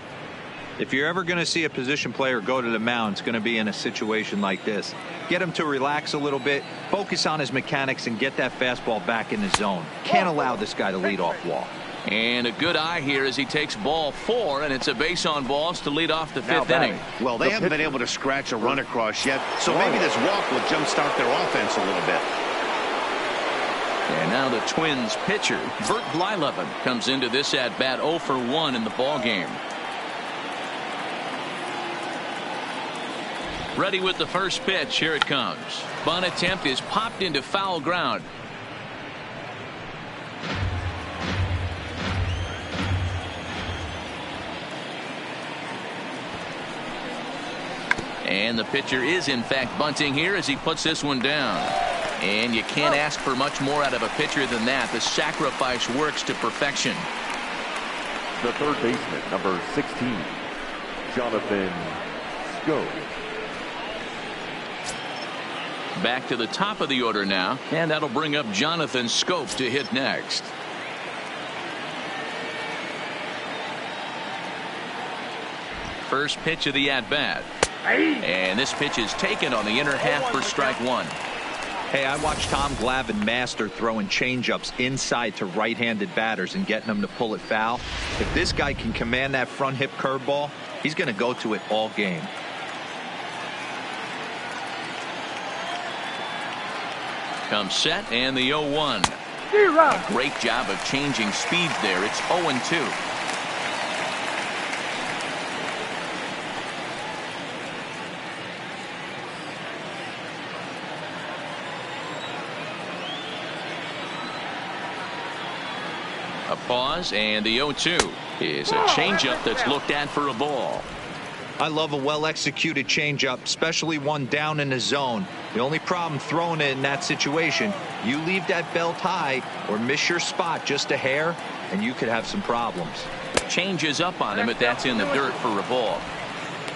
If you're ever going to see a position player go to the mound, it's going to be in a situation like this. Get him to relax a little bit, focus on his mechanics, and get that fastball back in the zone. Can't allow this guy to lead off walk. And a good eye here as he takes ball 4, and it's a base on balls to lead off the 5th inning. Well, they haven't been able to scratch a run across yet, so maybe this walk will jumpstart their offense a little bit. And now the Twins pitcher, Bert Blyleven, comes into this at-bat 0 for 1 in the ballgame. Ready with the first pitch. Here it comes. Bunt attempt is popped into foul ground. And the pitcher is in fact bunting here as he puts this one down. And you can't ask for much more out of a pitcher than that. The sacrifice works to perfection. The third baseman, number 16, Jonathan Schoop. Back to the top of the order now, and that'll bring up Jonathan Schoop to hit next. First pitch of the at-bat. And this pitch is taken on the inner half for strike one. Hey, I watched Tom Glavine master throwing changeups inside to right-handed batters and getting them to pull it foul. If this guy can command that front hip curveball, he's going to go to it all game. Comes set and the 0-1. A great job of changing speeds there. It's 0-2. A pause, and the 0-2 is a changeup that's looked at for a ball. I love a well-executed changeup, especially one down in the zone. The only problem throwing it in that situation, you leave that belt high or miss your spot just a hair, and you could have some problems. Changes up on him, but that's in the dirt for a ball.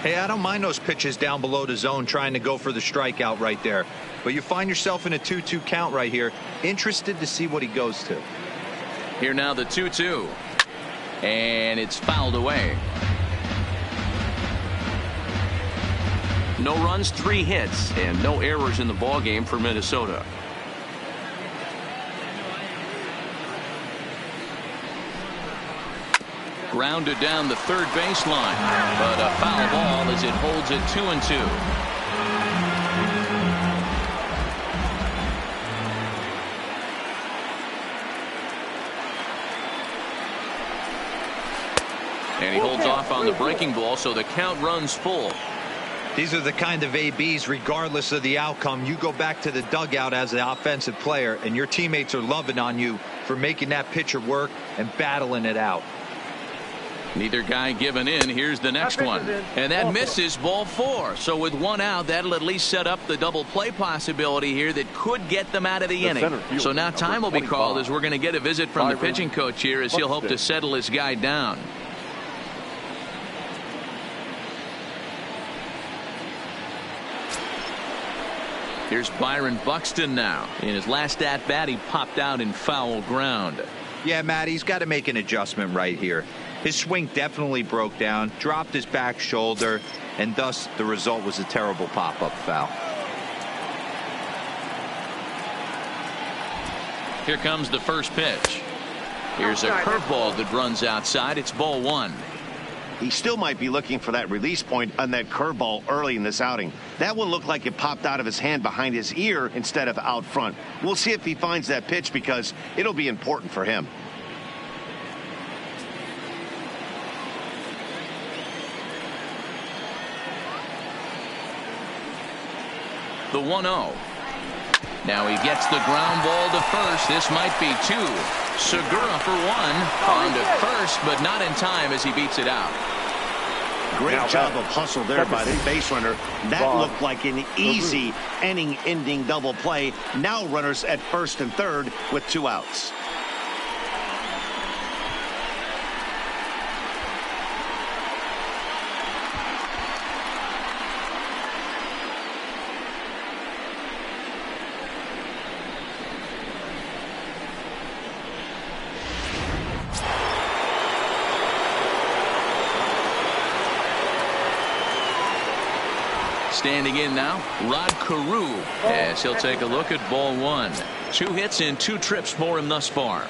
Hey, I don't mind those pitches down below the zone trying to go for the strikeout right there. But you find yourself in a 2-2 count right here. Interested to see what he goes to. Here now the 2-2. And it's fouled away. No runs, 3 hits, and no errors in the ballgame for Minnesota. Grounded down the third baseline, but a foul ball as it holds it 2-2. And he holds off on the breaking ball, so the count runs full. These are the kind of ABs, regardless of the outcome, you go back to the dugout as an offensive player, and your teammates are loving on you for making that pitcher work and battling it out. Neither guy giving in. Here's the next one. And that misses, ball 4. So with 1 out, that'll at least set up the double play possibility here that could get them out of the inning. So now time will be called as we're going to get a visit from the pitching coach here as he'll hope to settle his guy down. Here's Byron Buxton now. In his last at-bat, he popped out in foul ground. Yeah, Matt, he's got to make an adjustment right here. His swing definitely broke down, dropped his back shoulder, and thus the result was a terrible pop-up foul. Here comes the first pitch. Here's a curveball that runs outside. It's ball 1. He still might be looking for that release point on that curveball early in this outing. That one looked like it popped out of his hand behind his ear instead of out front. We'll see if he finds that pitch because it'll be important for him. The 1-0. Now he gets the ground ball to first. This might be 2. Segura for 1. On to first, but not in time as he beats it out. Great job of hustle there by the base runner. That looked like an easy inning-ending double play. Now runners at first and third with 2 outs. Standing in now, Rod Carew, as he'll take a look at ball 1. 2 hits and 2 trips for him thus far.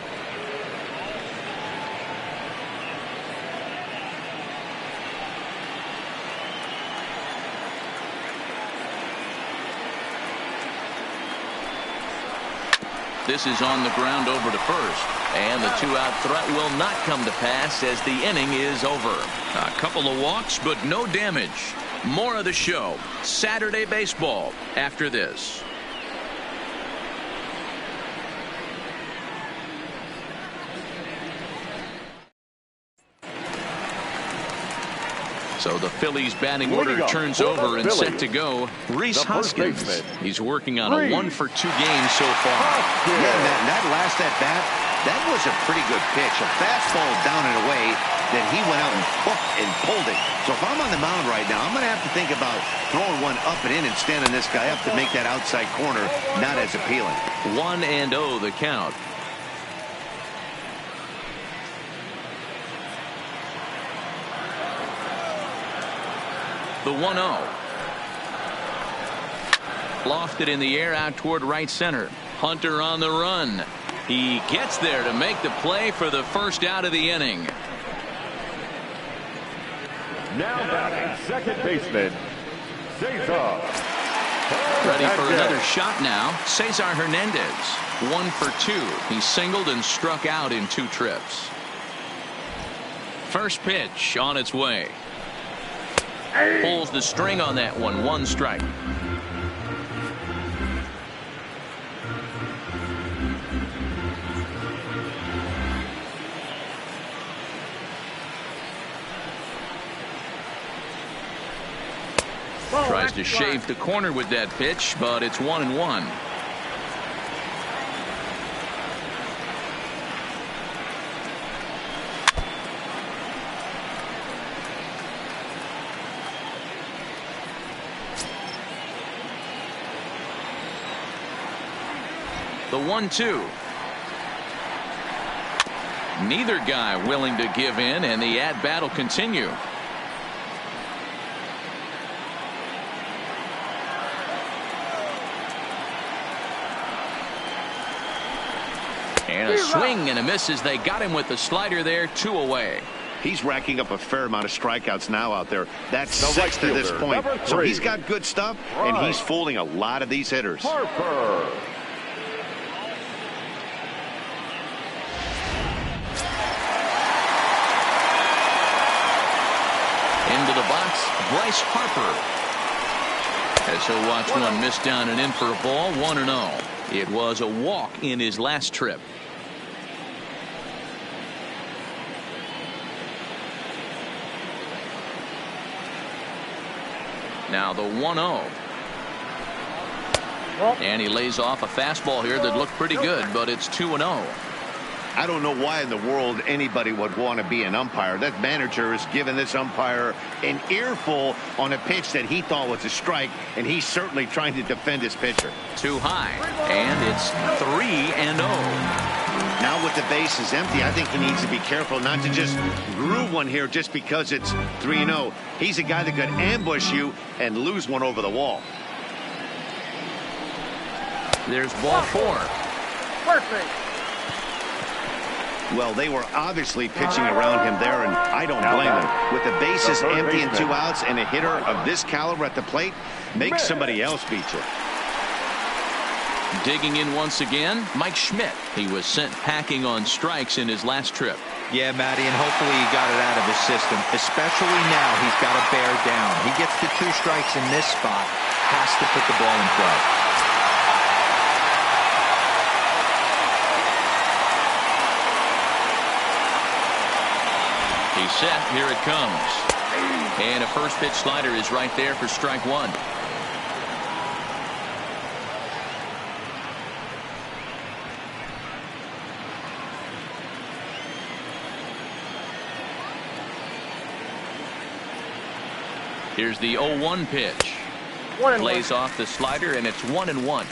This is on the ground over to first. And the 2-out threat will not come to pass as the inning is over. A couple of walks, but no damage. More of the show, Saturday baseball, after this. So the Phillies batting order turns over and set to go. Rhys Hoskins. He's working on a 1-for-2 game so far. Yeah, that last at bat, that was a pretty good pitch. A fastball down and away. Then he went out and hooked and pulled it. So if I'm on the mound right now, I'm going to have to think about throwing one up and in and standing this guy up to make that outside corner not as appealing. 1-0 the count. The 1-0. Lofted in the air out toward right center. Hunter on the run. He gets there to make the play for the first out of the inning. Now batting second baseman, Cesar. Ready for another shot now. Cesar Hernandez. 1 for 2. He singled and struck out in 2 trips. First pitch on its way. Pulls the string on that one. 1 strike. Tries to shave the corner with that pitch, but it's 1-1. The 1-2. Neither guy willing to give in, and the at-bat will continue. And a swing and a miss as they got him with the slider there. 2 away. He's racking up a fair amount of strikeouts now out there. That's The 6 to this right point. fielder, So he's got good stuff, and he's fooling a lot of these hitters. Harper. Into the box, Bryce Harper. As he'll watch one miss down and in for a ball. 1-0. It was a walk in his last trip. Now the 1-0. And he lays off a fastball here that looked pretty good, but it's 2-0. I don't know why in the world anybody would want to be an umpire. That manager is giving this umpire an earful on a pitch that he thought was a strike, and he's certainly trying to defend his pitcher. Too high, and it's 3-0. Now with the bases empty, I think he needs to be careful not to just groove one here just because it's 3-0. He's a guy that could ambush you and lose one over the wall. There's ball 4. Perfect. Well, they were obviously pitching around him there, and I don't blame him. With the bases empty and 2 outs, and a hitter of this caliber at the plate, make somebody else beat you. Digging in once again, Mike Schmidt. He was sent packing on strikes in his last trip. Yeah, Matty, and hopefully he got it out of his system. Especially now, he's got to bear down. He gets the 2 strikes in this spot, has to put the ball in play. He's set. Here it comes. And a first pitch slider is right there for strike 1. Here's the 0-1 pitch. Plays off the slider, and it's 1-1.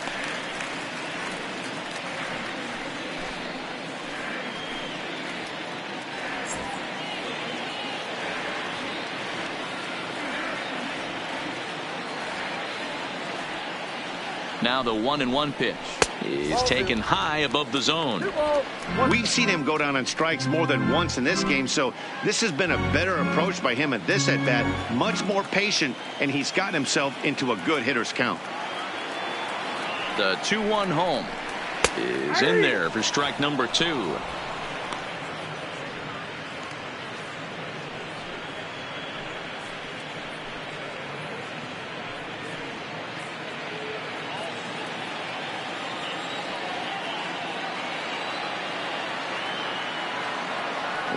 Now the 1-1 pitch is taken high above the zone. We've seen him go down on strikes more than once in this game, so this has been a better approach by him at this at-bat. Much more patient, and he's gotten himself into a good hitter's count. The 2-1 home is in there for strike number 2.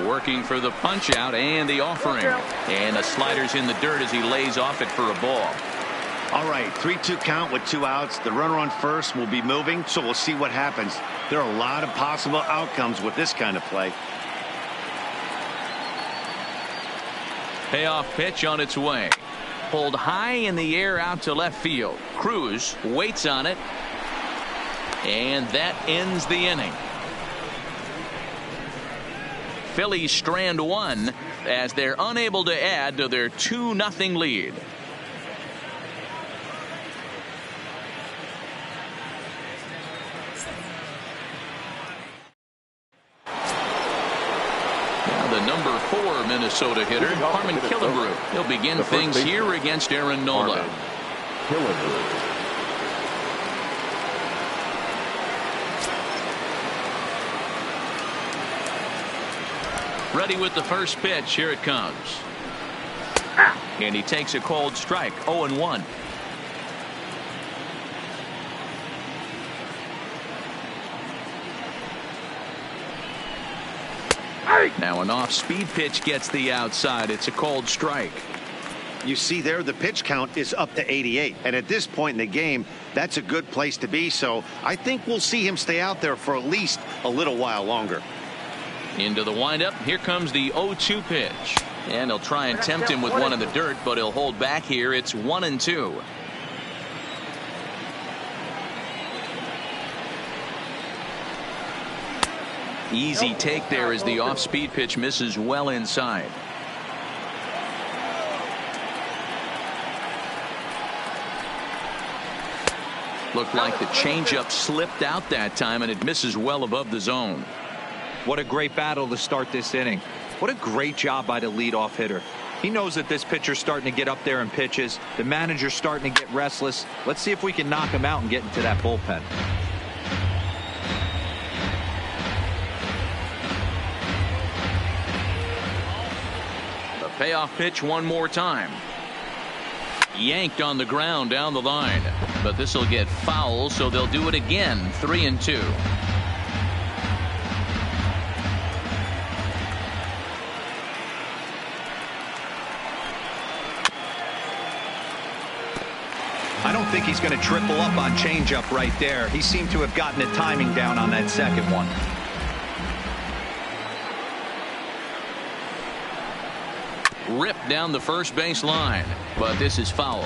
Working for the punch out and the offering, and the slider's in the dirt as he lays off it for a ball. All right, 3-2 count with 2 outs. The runner on first will be moving, so we'll see what happens. There are a lot of possible outcomes with this kind of play. Payoff pitch on its way. Pulled high in the air out to left field. Cruz waits on it, and that ends the inning. Phillies strand 1 as they're unable to add to their 2-0 lead. number 4 Minnesota hitter, Harmon Killebrew. He'll begin things here against Aaron Nola. Ready with the first pitch. Here it comes. And he takes a cold strike. 0-1. Now an off-speed pitch gets the outside. It's a cold strike. You see there, the pitch count is up to 88. And at this point in the game, that's a good place to be. So I think we'll see him stay out there for at least a little while longer. Into the windup. Here comes the 0-2 pitch. And he'll try and tempt him with one in the dirt, but he'll hold back here. It's 1-2. Easy take there as the off-speed pitch misses well inside. Looked like the changeup slipped out that time, and it misses well above the zone. What a great battle to start this inning. What a great job by the leadoff hitter. He knows that this pitcher's starting to get up there in pitches. The manager's starting to get restless. Let's see if we can knock him out and get into that bullpen. The payoff pitch one more time. Yanked on the ground down the line. But this will get foul, so they'll do it again. 3-2. I don't think he's going to triple up on changeup right there. He seemed to have gotten the timing down on that second one. Ripped down the first base line, but this is foul.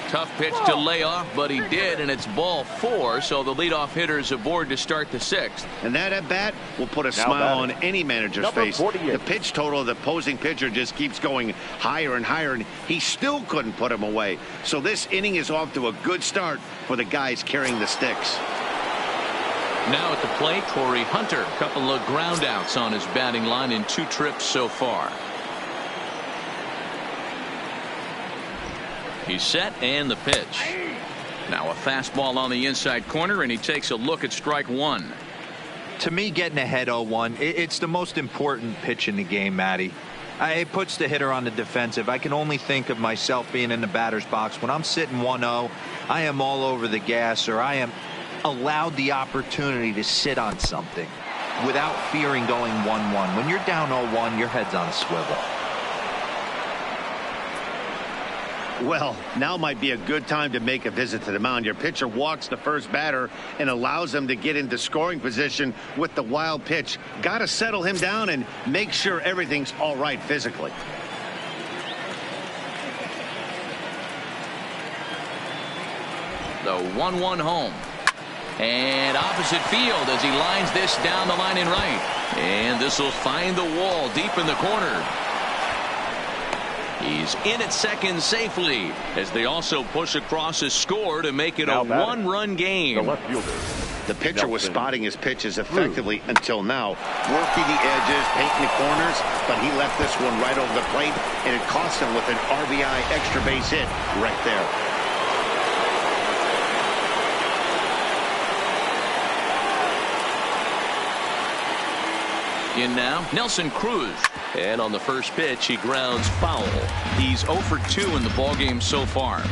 Tough pitch to lay off, but he did, and it's ball 4, so the leadoff hitter is aboard to start the 6th. And that at bat will put a smile on any manager's face. The pitch total of the opposing pitcher just keeps going higher and higher, and he still couldn't put him away. So this inning is off to a good start for the guys carrying the sticks. Now at the plate, Corey Hunter. A couple of ground outs on his batting line in 2 trips so far. He's set, and the pitch. Now a fastball on the inside corner, and he takes a look at strike 1. To me, getting ahead 0-1, it's the most important pitch in the game, Matty. It puts the hitter on the defensive. I can only think of myself being in the batter's box. When I'm sitting 1-0, I am all over the gas, or I am allowed the opportunity to sit on something without fearing going 1-1. When you're down 0-1, your head's on a swivel. Well, now might be a good time to make a visit to the mound. Your pitcher walks the first batter and allows them to get into scoring position with the wild pitch. Got to settle him down and make sure everything's all right physically. The 1-1 home. And opposite field as he lines this down the line in right. And this will find the wall deep in the corner. He's in at second safely as they also push across a score to make it a 1-run game. The left fielder. The pitcher was spotting his pitches effectively until now, working the edges, painting the corners, but he left this one right over the plate, and it cost him with an RBI extra base hit right there. In now, Nelson Cruz. And on the first pitch, he grounds foul. He's 0 for 2 in the ballgame so far.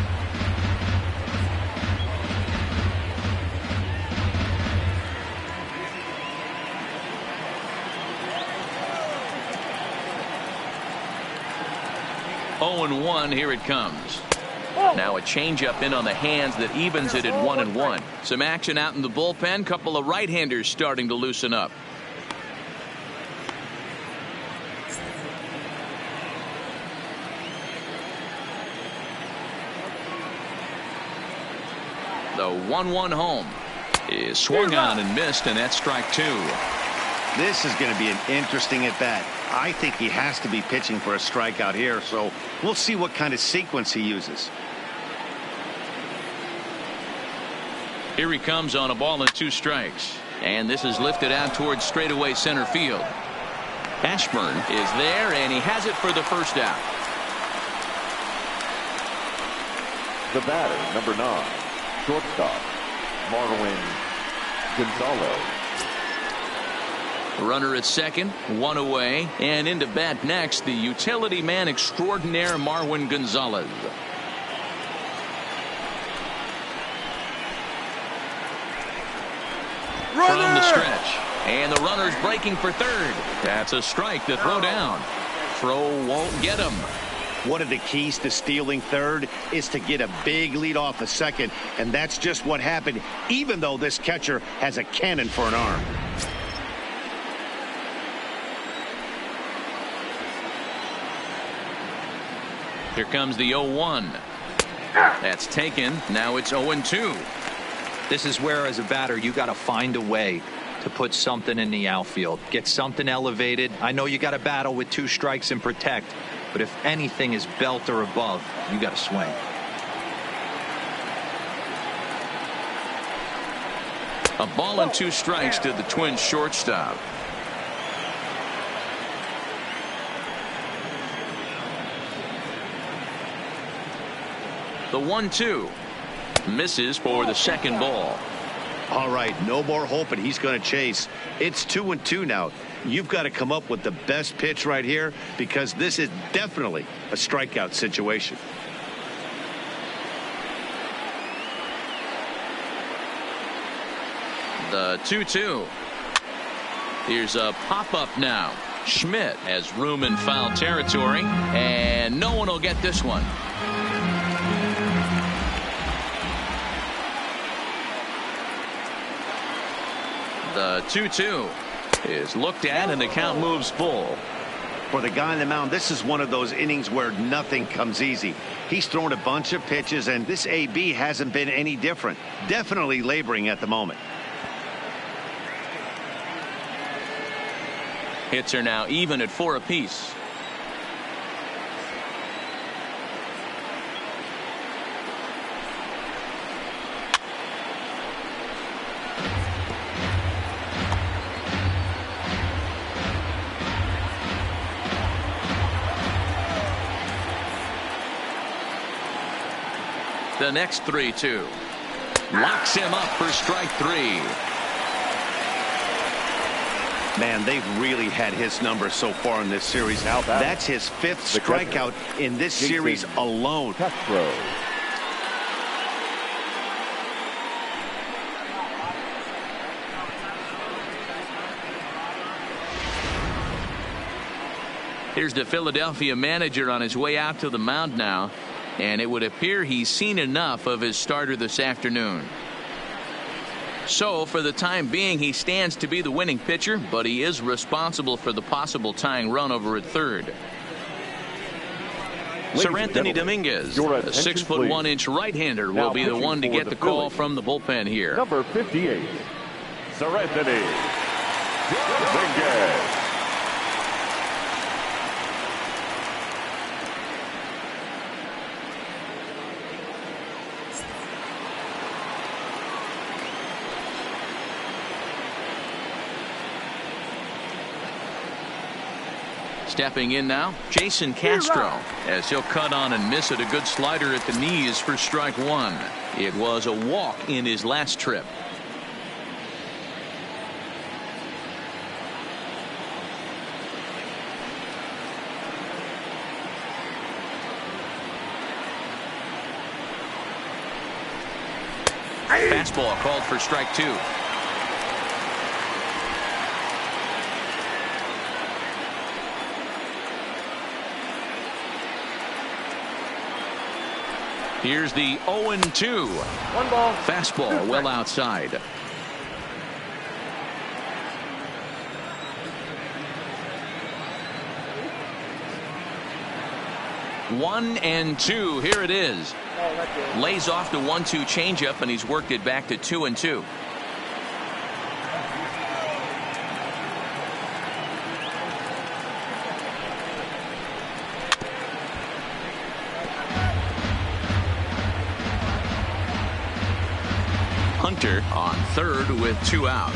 Oh and 1, here it comes. Now a changeup in on the hands that evens it at 1-1. Some action out in the bullpen. Couple of right-handers starting to loosen up. The 1-1 home is swung on and missed, and that's strike 2. This is going to be an interesting at bat. I think he has to be pitching for a strikeout here, so We'll see what kind of sequence he uses. Here he comes on a ball and 2 strikes. And this is lifted out towards straightaway center field. Ashburn is there, and he has it for the first out. The batter, number 9, shortstop, Marwin Gonzalez. Runner at second, 1 away, and into bat next, the utility man extraordinaire Marwin Gonzalez. From the stretch, and the runner's breaking for third. That's a strike to throw down. Throw won't get him. One of the keys to stealing third is to get a big lead off a second, and that's just what happened, even though this catcher has a cannon for an arm. Here comes the 0-1. That's taken. Now it's 0-2. This is where, as a batter, you got to find a way to put something in the outfield. Get something elevated. I know you got to battle with 2 strikes and protect, but if anything is belt or above, you got to swing. A ball and 2 strikes to the Twins shortstop. The 1-2 misses for the second ball. All right, no more hoping he's going to chase. It's 2-2 now. You've got to come up with the best pitch right here, because this is definitely a strikeout situation. The 2-2. Here's a pop-up now. Schmidt has room in foul territory, and no one will get this one. The 2-2 is looked at, and the count moves full. For the guy on the mound, this is one of those innings where nothing comes easy. He's thrown a bunch of pitches, and this AB hasn't been any different. Definitely laboring at the moment. Hits are now even at 4 apiece. The next 3-2 locks him up for strike 3. Man, they've really had his number so far in this series. That's his 5th strikeout in this series alone. Castro. Here's the Philadelphia manager on his way out to the mound now, and it would appear he's seen enough of his starter this afternoon. So for the time being, he stands to be the winning pitcher, but he is responsible for the possible tying run over at third. Sir Anthony Dominguez, a 6'1" right-hander, will be the one to get the call from the bullpen here. Number 58, Sir Anthony Dominguez. Stepping in now, Jason Castro, as he'll cut on and miss it. A good slider at the knees for strike 1. It was a walk in his last trip. Fastball called for strike 2. Here's the 0-2. 1 ball. Fastball well outside. 1-2. Here it is. Lays off the 1-2 changeup, and he's worked it back to 2-2. Hunter on third with 2 out.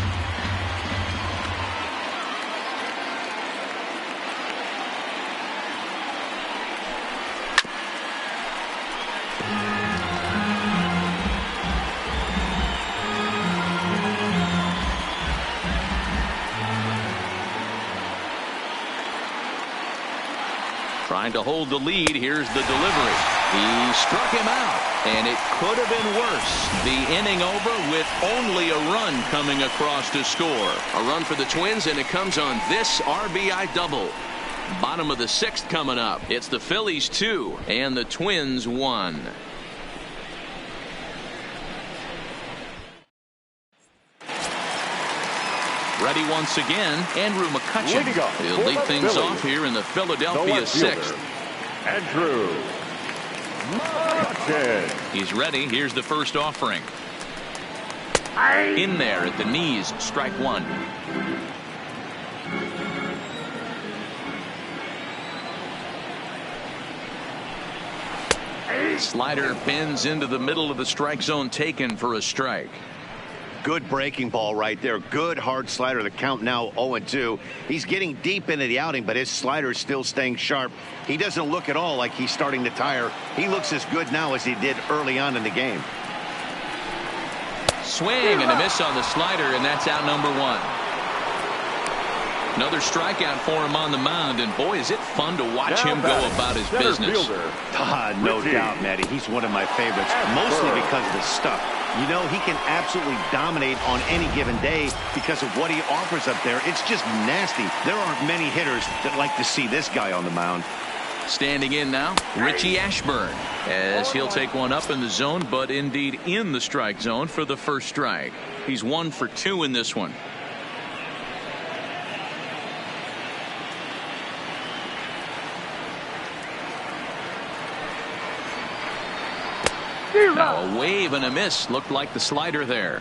Trying to hold the lead. Here's the delivery. He struck him out, and it could have been worse. The inning over with only a run coming across to score. A run for the Twins, and it comes on this RBI double. Bottom of the 6th coming up. It's the Phillies 2 and the Twins 1. Ready once again, Andrew McCutchen. He'll lead things off here in the Philadelphia 6th. Andrew McCutchen. He's ready. Here's the first offering. In there at the knees, strike 1. Slider pins into the middle of the strike zone, taken for a strike. Good breaking ball right there. Good hard slider. The count now 0-2. He's getting deep into the outing, but his slider is still staying sharp. He doesn't look at all like he's starting to tire. He looks as good now as he did early on in the game. Swing and a miss on the slider, and that's out number 1. Another strikeout for him on the mound, and boy, is it fun to watch him go about his business. No doubt, Matty. He's one of my favorites, mostly because of the stuff. You know, he can absolutely dominate on any given day because of what he offers up there. It's just nasty. There aren't many hitters that like to see this guy on the mound. Standing in now, Richie Ashburn, as he'll take one up in the zone, but indeed in the strike zone for the first strike. He's 1 for 2 in this one. Now a wave and a miss. Looked like the slider there.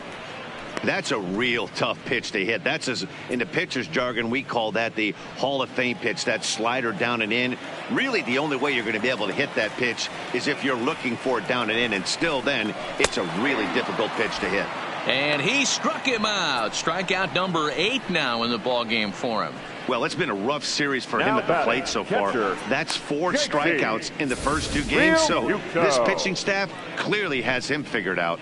That's a real tough pitch to hit. That's, as in the pitcher's jargon, we call that the Hall of Fame pitch. That slider down and in. Really, the only way you're going to be able to hit that pitch is if you're looking for it down and in, and still then it's a really difficult pitch to hit. And he struck him out. Strikeout number 8 now in the ball game for him. Well, it's been a rough series for him at the plate so far. That's 4 strikeouts in the first 2 games, so this pitching staff clearly has him figured out.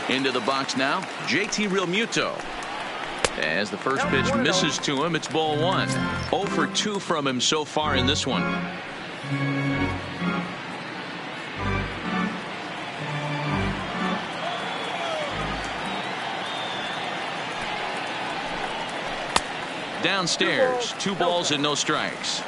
Into the box now, JT Realmuto. As the first pitch misses to him, it's ball 1. 0 for 2 from him so far in this one. Downstairs, 2 balls and no strikes.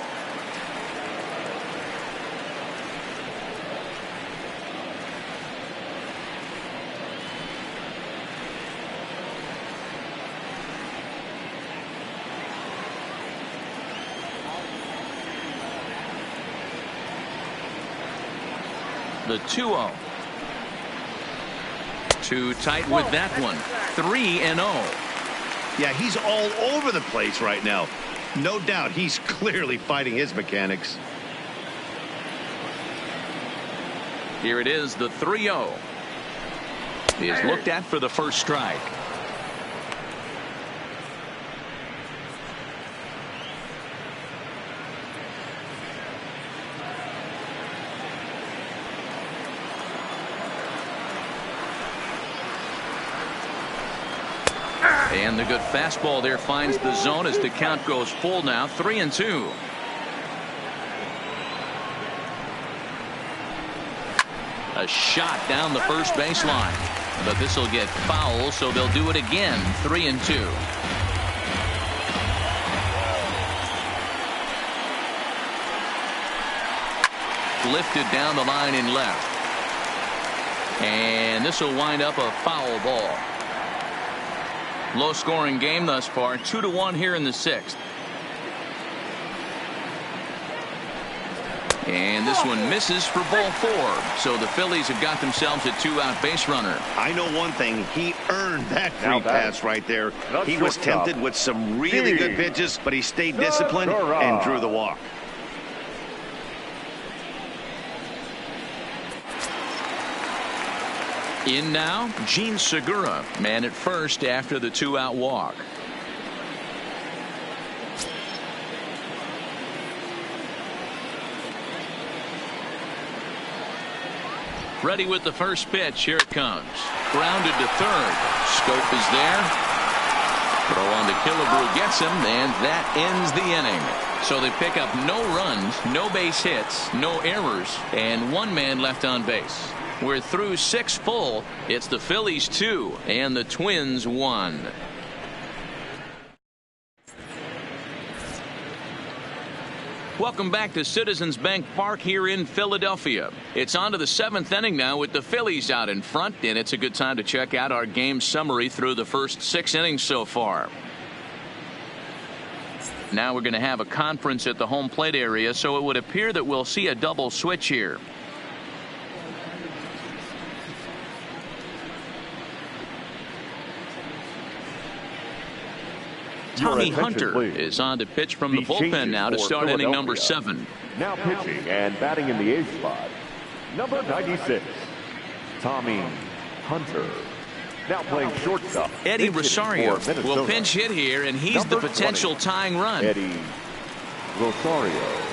The 2-0. Too tight with that one. 3-0. Yeah, he's all over the place right now. No doubt he's clearly fighting his mechanics. Here it is, the 3-0. He is looked at for the first strike. And the good fastball there finds the zone as the count goes full now. 3-2. A shot down the first baseline, but this will get foul, so they'll do it again. 3-2. Lifted down the line in left, and this will wind up a foul ball. Low scoring game thus far. 2-1 here in the 6th. And this one misses for ball 4. So the Phillies have got themselves a 2-out base runner. I know one thing. He earned that free pass right there. He was tempted with some really good pitches, but he stayed disciplined and drew the walk. In now, Gene Segura, man at first after the 2-out walk. Ready with the first pitch. Here it comes. Grounded to third. Scope is there. Throw on to Killebrew gets him, and that ends the inning. So they pick up no runs, no base hits, no errors, and 1 man left on base. We're through 6 full. It's the Phillies 2 and the Twins 1. Welcome back to Citizens Bank Park here in Philadelphia. It's on to the 7th inning now with the Phillies out in front, and it's a good time to check out our game summary through the first 6 innings so far. Now we're going to have a conference at the home plate area, so it would appear that we'll see a double switch here. Tommy Hunter is on to pitch from the bullpen now to start inning number 7. Now pitching and batting in the 8th spot, number 96, Tommy Hunter. Now playing shortstop, Eddie Rosario will pinch hit here, and he's the potential tying run. Eddie Rosario.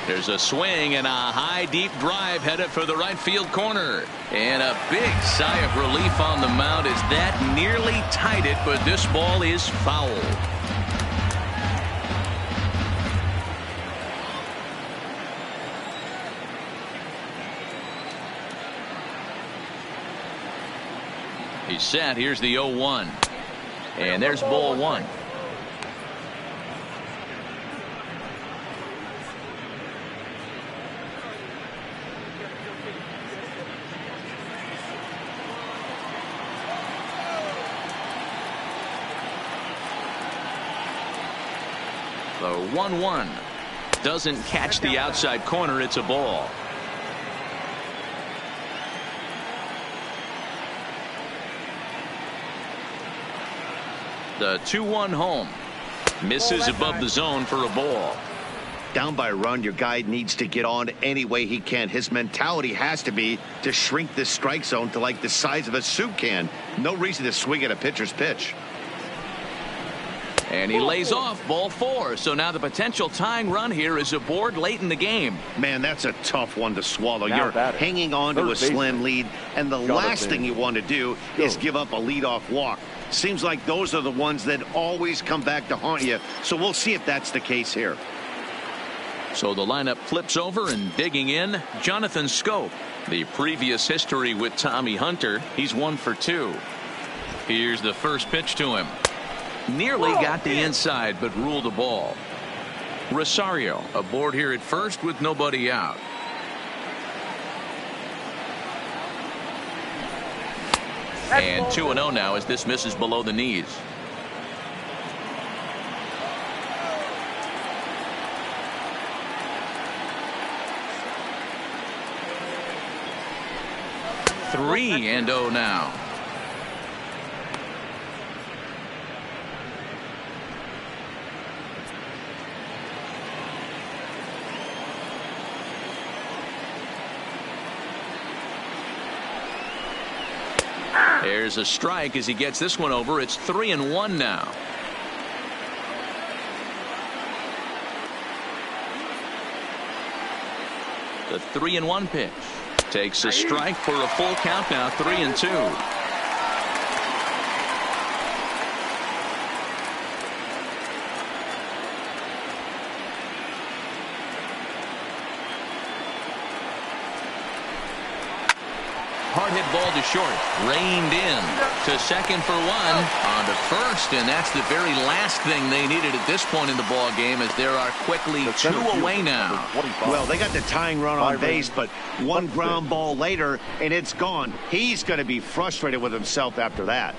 There's a swing and a high deep drive headed for the right field corner, and a big sigh of relief on the mound as that nearly tied it, but this ball is foul. He's set. Here's the 0-1, and there's ball 1. The 1-1 doesn't catch the outside corner. It's a ball. The 2-1 home misses above the zone for a ball. Down by a run, your guy needs to get on any way he can. His mentality has to be to shrink this strike zone to like the size of a soup can. No reason to swing at a pitcher's pitch. And he lays off ball 4. So now the potential tying run here is aboard late in the game. Man, that's a tough one to swallow. Now You're hanging on to a slim lead, and the last thing you want to do is give up a leadoff walk. Seems like those are the ones that always come back to haunt you. So we'll see if that's the case here. So the lineup flips over, and digging in, Jonathan Scope. The previous history with Tommy Hunter, he's 1 for 2. Here's the first pitch to him. Nearly got the inside, but ruled a ball. Rosario aboard here at first with nobody out. And 2-0 now as this misses below the knees. Three and 0 now. There's a strike as he gets this one over. It's 3-1 now. The 3-1 pitch takes a strike for a full count now. 3-2. hard hit ball to short. Reined in to second for one. On to first, and that's the very last thing they needed at this point in the ball game, as there are quickly two away now. Well, they got the tying run on base, but one ground ball later, and it's gone. He's going to be frustrated with himself after that.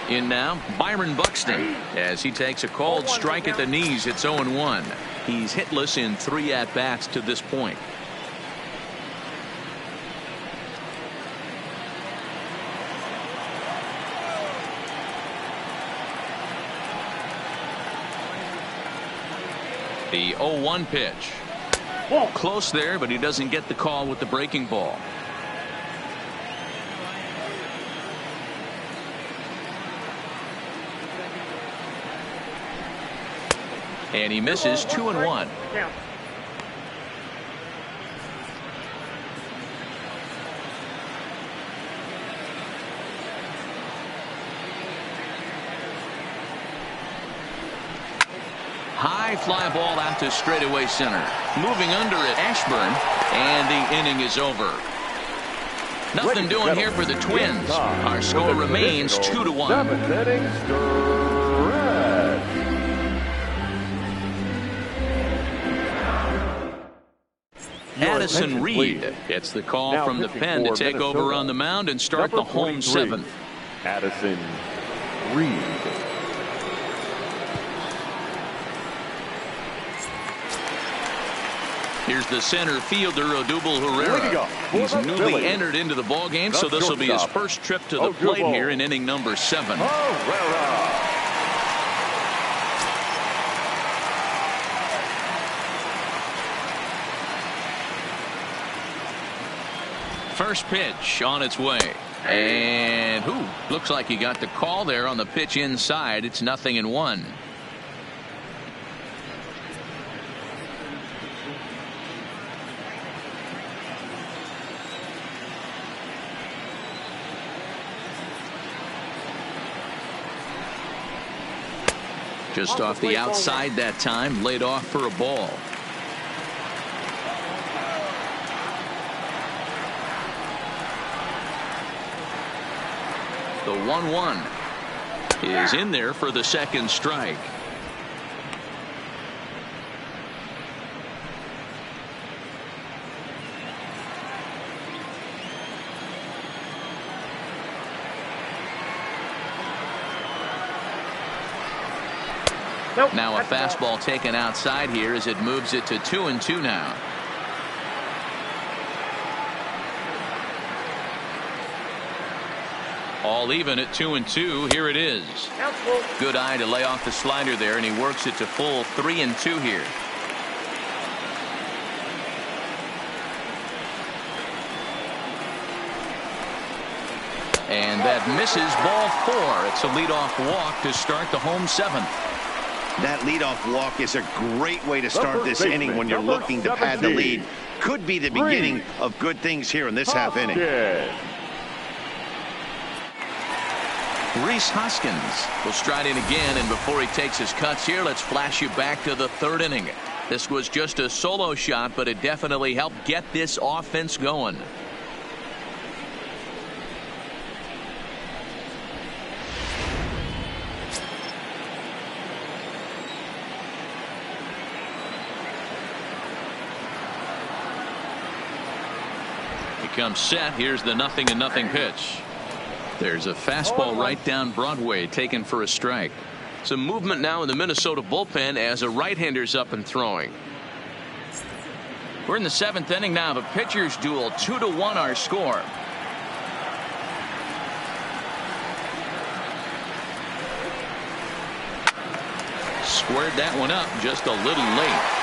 In now, Byron Buxton, as he takes a called strike at the knees. It's 0-1. He's hitless in 3 at-bats to this point. The 0-1 pitch. Close there, but he doesn't get the call with the breaking ball. And he misses 2-1. High fly ball out to straightaway center. Moving under it, Ashburn, and the inning is over. Nothing doing here for the Twins. Our score remains 2-1. 7th inning stretch. Addison Reed gets the call Now from the pen to take Minnesota, over on the mound and start the home 7th. Addison Reed. Here's the center fielder, Odubel Herrera. He's newly entered into the ball game, so this will be his first trip to the plate here in inning number 7. Herrera. First pitch on its way. And looks like he got the call there on the pitch inside. It's 0-1. Just off the outside that time, laid off for a ball. The 1-1 is in there for the second strike. Now a fastball taken outside here as it moves it to 2-2 now. All even at 2-2. Here it is. Good eye to lay off the slider there, and he works it to full 3-2 here. And that misses, ball 4. It's a leadoff walk to start the home 7th. That leadoff walk is a great way to start this inning when you're looking to pad the lead. Could be the beginning of good things here in this half inning. Rhys Hoskins will stride in again, and before he takes his cuts here, let's flash you back to the 3rd inning. This was just a solo shot, but it definitely helped get this offense going. Comes set. Here's the 0-0 pitch. There's a fastball right down Broadway, taken for a strike. Some movement now in the Minnesota bullpen as a right-hander's up and throwing. We're in the 7th inning now of a pitcher's duel. 2-1 our score. Squared that one up just a little late.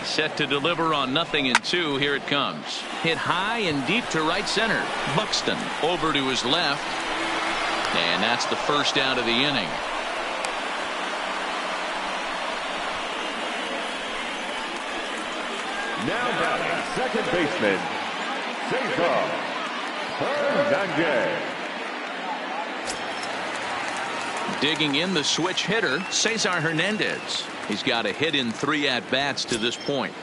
Set to deliver on 0-2. Here it comes. Hit high and deep to right center. Buxton over to his left. And that's the first out of the inning. Now batting second baseman, Cesar Hernandez. Digging in the switch hitter, Cesar Hernandez. He's got a hit in 3 at-bats to this point.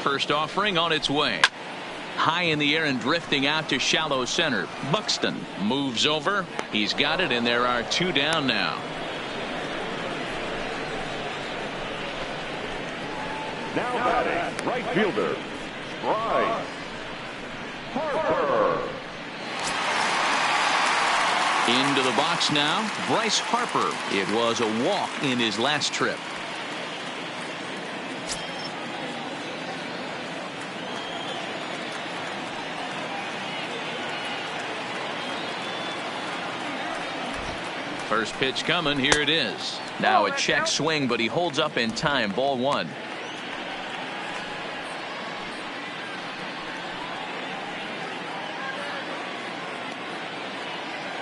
First offering on its way. High in the air and drifting out to shallow center. Buxton moves over. He's got it, and there are 2 down now. Now batting right fielder, Bryce Harper. Into the box now, Bryce Harper. It was a walk in his last trip. First pitch coming. Here it is. Now a check swing, but he holds up in time. Ball 1.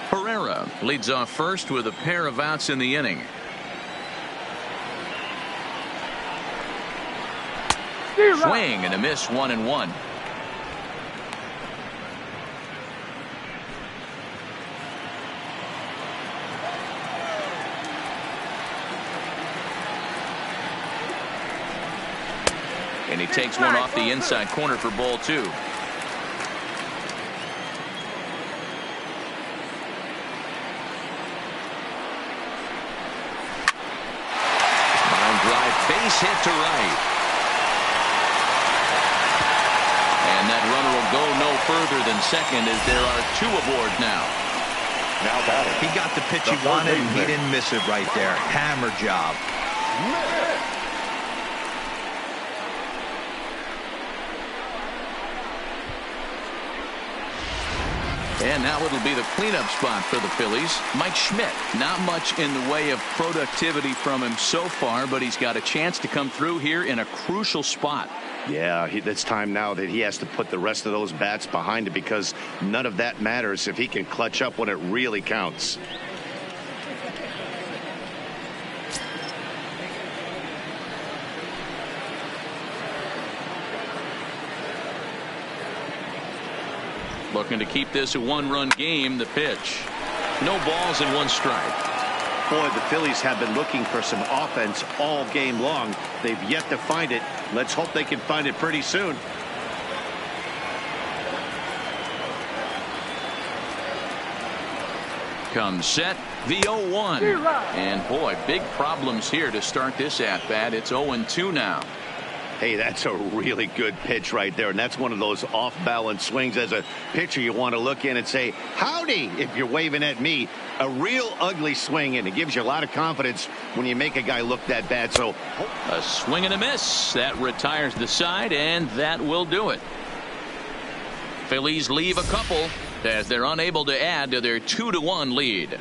Herrera leads off first with a pair of outs in the inning. Swing and a miss, 1-1. And he takes one off the inside corner for ball 2. Line drive, base hit to right. And that runner will go no further than second as there are 2 aboard now. Now batting. He got the pitch he wanted, and he didn't miss it right there. Hammer job. And now it'll be the cleanup spot for the Phillies. Mike Schmidt. Not much in the way of productivity from him so far, but he's got a chance to come through here in a crucial spot. Yeah, it's time now that he has to put the rest of those bats behind it, because none of that matters if he can clutch up when it really counts. Looking to keep this a 1-run game. The pitch. No balls and 1 strike. Boy, the Phillies have been looking for some offense all game long. They've yet to find it. Let's hope they can find it pretty soon. Comes set. The 0-1. And boy, big problems here to start this at-bat. It's 0-2 now. Hey, that's a really good pitch right there, and that's one of those off-balance swings. As a pitcher, you want to look in and say, howdy, if you're waving at me. A real ugly swing, and it gives you a lot of confidence when you make a guy look that bad. So a swing and a miss. That retires the side, and that will do it. Phillies leave a couple as they're unable to add to their 2-1 lead.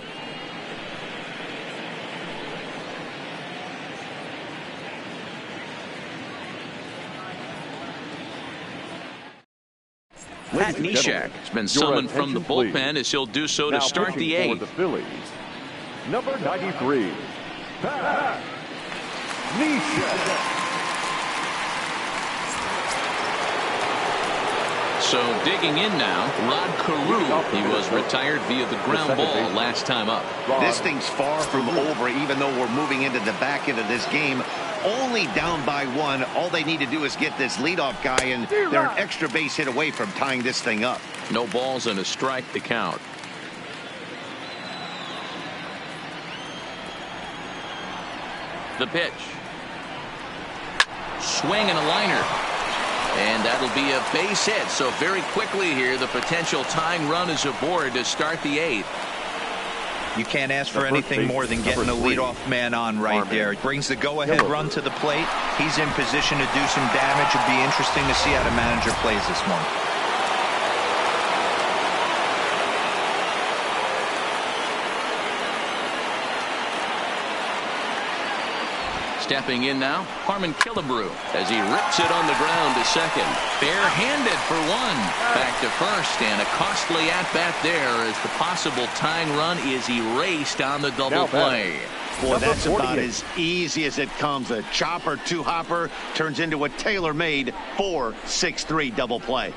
Pat Neshek has been summoned from the bullpen as he'll do so to start the 8th. For the Phillies, number 93, Pat Neshek. So digging in now, Rod Carew. He was retired via the ground ball last time up. This thing's far from over, even though we're moving into the back end of this game. Only down by 1. All they need to do is get this leadoff guy, and they're an extra base hit away from tying this thing up. No balls and a strike to count. The pitch. Swing and a liner. And that'll be a base hit. So very quickly here, the potential tying run is aboard to start the 8th. You can't ask for anything more than getting a leadoff man on right there. Brings the go-ahead run to the plate. He's in position to do some damage. It'd be interesting to see how the manager plays this one. Stepping in now, Harmon Killebrew as he rips it on the ground to second. Bare-handed for one. Back to first, and a costly at-bat there as the possible tying run is erased on the double play. Boy, that's about as easy as it comes. A chopper two-hopper turns into a tailor-made 4-6-3 double play.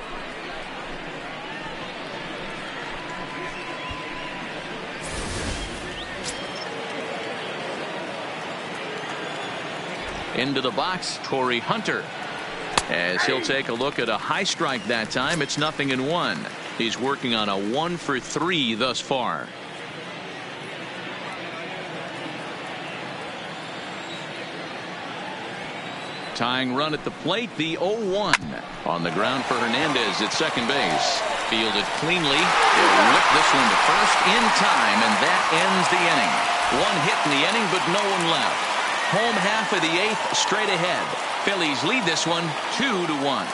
Into the box, Torrey Hunter. As he'll take a look at a high strike that time, it's 0-1. He's working on a 1-for-3 thus far. Tying run at the plate, the 0-1. On the ground for Hernandez at second base. Fielded cleanly. He'll whip this one to first in time, and that ends the inning. One hit in the inning, but no one left. Home half of the eighth, straight ahead. Phillies lead this one 2-1.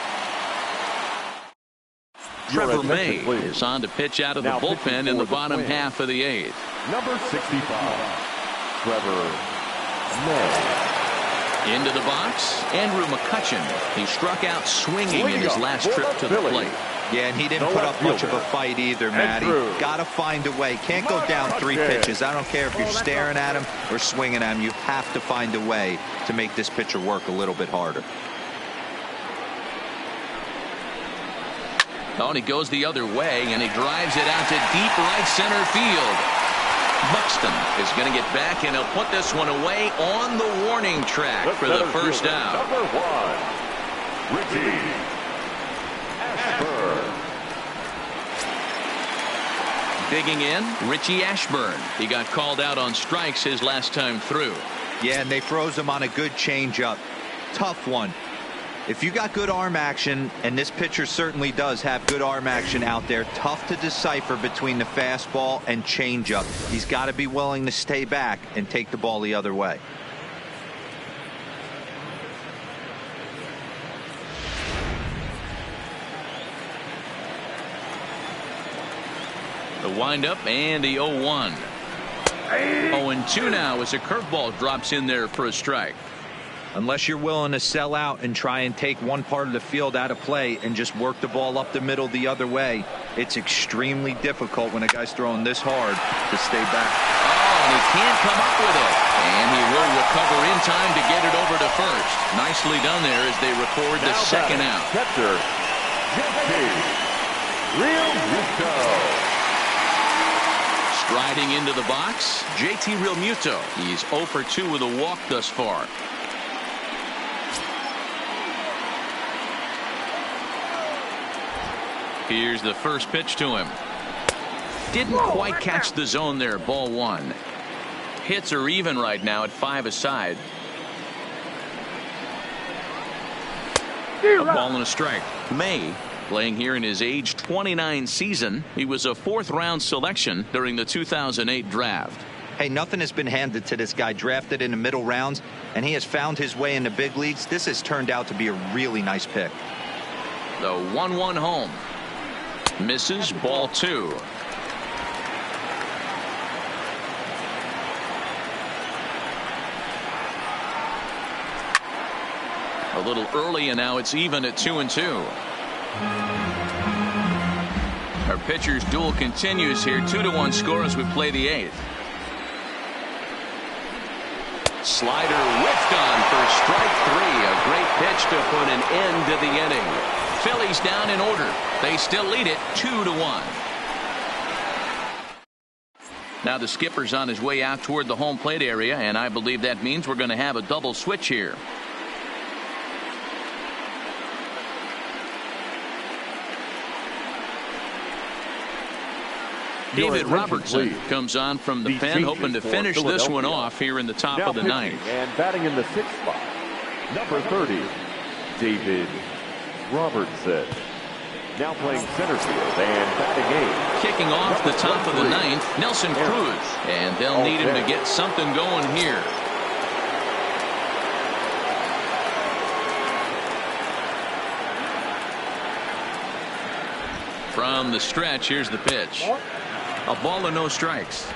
Trevor May is on to pitch out of the bullpen in the bottom half of the eighth. Number 65, Trevor May. Into the box, Andrew McCutchen. He struck out swinging in his last trip to the plate. Yeah, and he didn't put up much of a fight either, Matty. Got to find a way. Can't go down 3 pitches. I don't care if you're staring at him or swinging at him. You have to find a way to make this pitcher work a little bit harder. Oh, and he goes the other way, and he drives it out to deep right center field. Buxton is going to get back, and he'll put this one away on the warning track for the first out. Number 1, Richie Ashburn. Digging in, Richie Ashburn. He got called out on strikes his last time through. Yeah, and they froze him on a good changeup. Tough one. If you got good arm action, and this pitcher certainly does have good arm action out there, tough to decipher between the fastball and changeup. He's got to be willing to stay back and take the ball the other way. The windup and the 0-1. 0-2 now as a curveball drops in there for a strike. Unless you're willing to sell out and try and take one part of the field out of play and just work the ball up the middle the other way, it's extremely difficult when a guy's throwing this hard to stay back. Oh, and he can't come up with it. And he will recover in time to get it over to first. Nicely done there as they record the second out. Catcher, J.T. Realmuto. Striding into the box, JT Realmuto. He's 0 for 2 with a walk thus far. Here's the first pitch to him. Didn't quite catch the zone there. Ball 1. Hits are even right now at 5 aside. A ball and a strike. May playing here in his age 29 season. He was a 4th-round selection during the 2008 draft. Hey, nothing has been handed to this guy. Drafted in the middle rounds, and he has found his way in the big leagues. This has turned out to be a really nice pick. The 1-1 home. Misses. Ball 2. A little early, and now it's even at 2-2. Our pitcher's duel continues here. 2-1 score as we play the 8th. Slider whiffed on for strike 3. A great pitch to put an end to the inning. Phillies down in order. They still lead it 2-1. Now the skipper's on his way out toward the home plate area, and I believe that means we're going to have a double switch here. David Robertson comes on from the pen, hoping to finish this one off here in the top of the 9th. And batting in the 6th spot, number 30, David Robertson. Now playing center field and batting 8. Kicking off the top of the 9th, Nelson Cruz. And they'll need him to get something going here. From the stretch, here's the pitch. A ball and no strikes.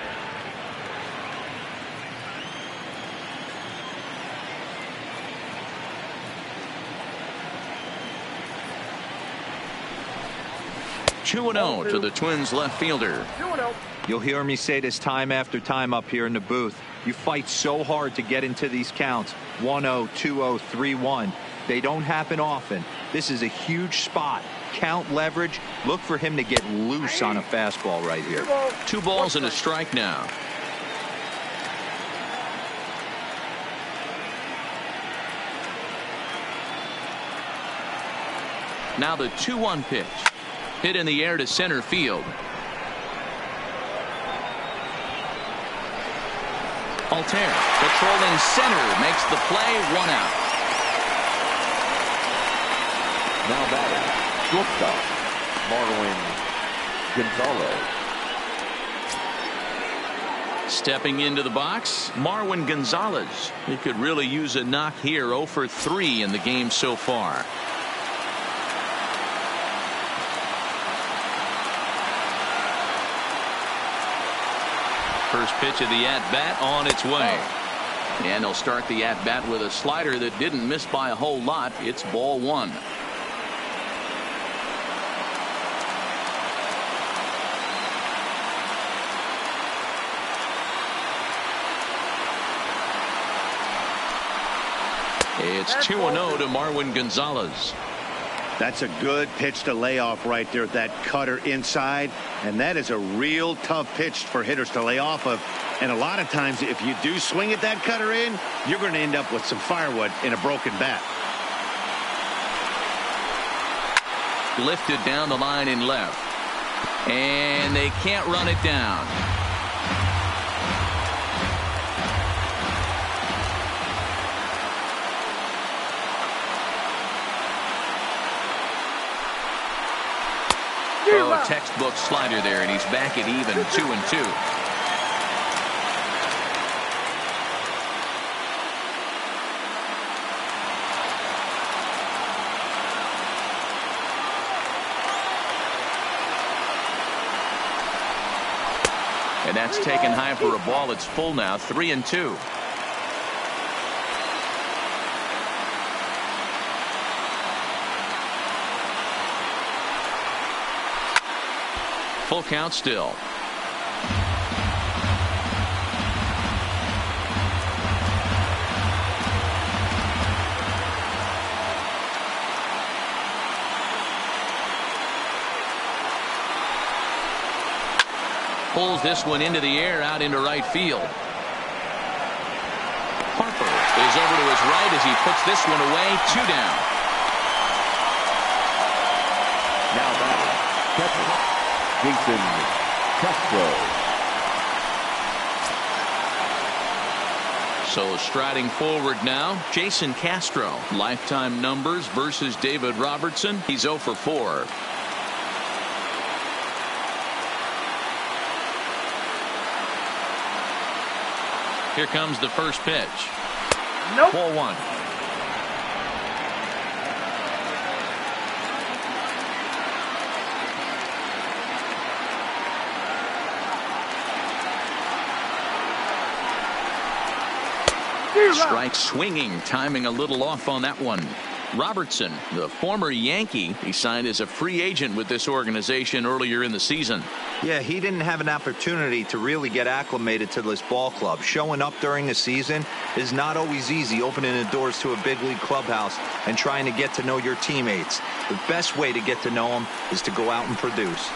2-0 to the Twins left fielder. 2-0. You'll hear me say this time after time up here in the booth. You fight so hard to get into these counts. 1-0, 2-0, 3-1. They don't happen often. This is a huge spot. Count leverage. Look for him to get loose on a fastball right here. 2 balls and a strike now. Now the 2-1 pitch. Hit in the air to center field. Altair patrolling center makes the play. 1 out. Now batting, shortstop, Marwin Gonzalez. Stepping into the box, Marwin Gonzalez. He could really use a knock here. 0 for 3 in the game so far. First pitch of the at-bat on its way. And they'll start the at-bat with a slider that didn't miss by a whole lot. It's ball 1. It's 2-0 to Marwin Gonzalez. That's a good pitch to lay off right there. That cutter inside. And that is a real tough pitch for hitters to lay off of. And a lot of times if you do swing at that cutter in, you're going to end up with some firewood in a broken bat. Lifted down the line in left. And they can't run it down. Oh, textbook slider there, and he's back at even 2-2. And that's taken high for a ball. It's full now, 3-2. Full count still. Pulls this one into the air out into right field. Harper is over to his right as he puts this one away. 2 down. Now batting, catcher, Jason Castro. So striding forward now, Jason Castro. Lifetime numbers versus David Robertson. He's 0 for 4. Here comes the first pitch. Nope. Ball 1. Strike swinging, timing a little off on that one. Robertson, the former Yankee, he signed as a free agent with this organization earlier in the season. Yeah, he didn't have an opportunity to really get acclimated to this ball club. Showing up during the season is not always easy, opening the doors to a big league clubhouse and trying to get to know your teammates. The best way to get to know them is to go out and produce.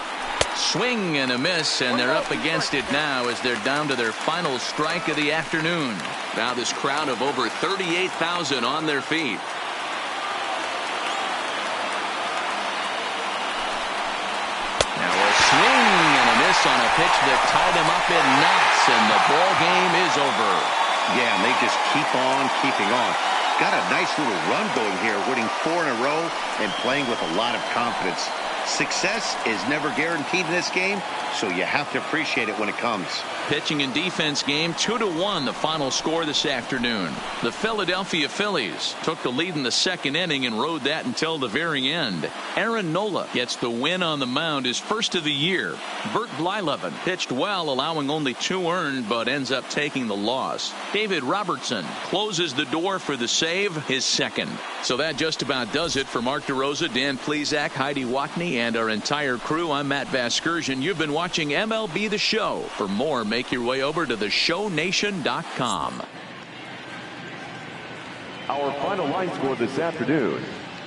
Swing and a miss, and they're up against it now as they're down to their final strike of the afternoon. Now this crowd of over 38,000 on their feet. Now a swing and a miss on a pitch that tied him up in knots, and the ball game is over. Yeah, and they just keep on keeping on. Got a nice little run going here, winning 4 in a row and playing with a lot of confidence. Success is never guaranteed in this game, so you have to appreciate it when it comes. Pitching and defense game, 2-1 the final score this afternoon. The Philadelphia Phillies took the lead in the second inning and rode that until the very end. Aaron Nola gets the win on the mound, his first of the year. Bert Blyleven pitched well, allowing only 2 earned, but ends up taking the loss. David Robertson closes the door for the save, his second. So that just about does it for Mark DeRosa, Dan Plesac, Heidi Watney, and our entire crew, I'm Matt Vasgersian. You've been watching MLB The Show. For more, make your way over to theshownation.com. Our final line score this afternoon.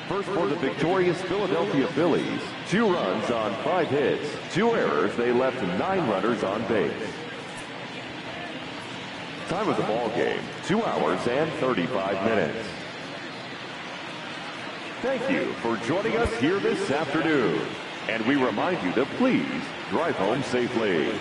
First for the victorious Philadelphia Phillies. 2 runs on 5 hits. 2 errors. They left 9 runners on base. Time of the ball game, 2 hours and 35 minutes. Thank you for joining us here this afternoon. And we remind you to please drive home safely.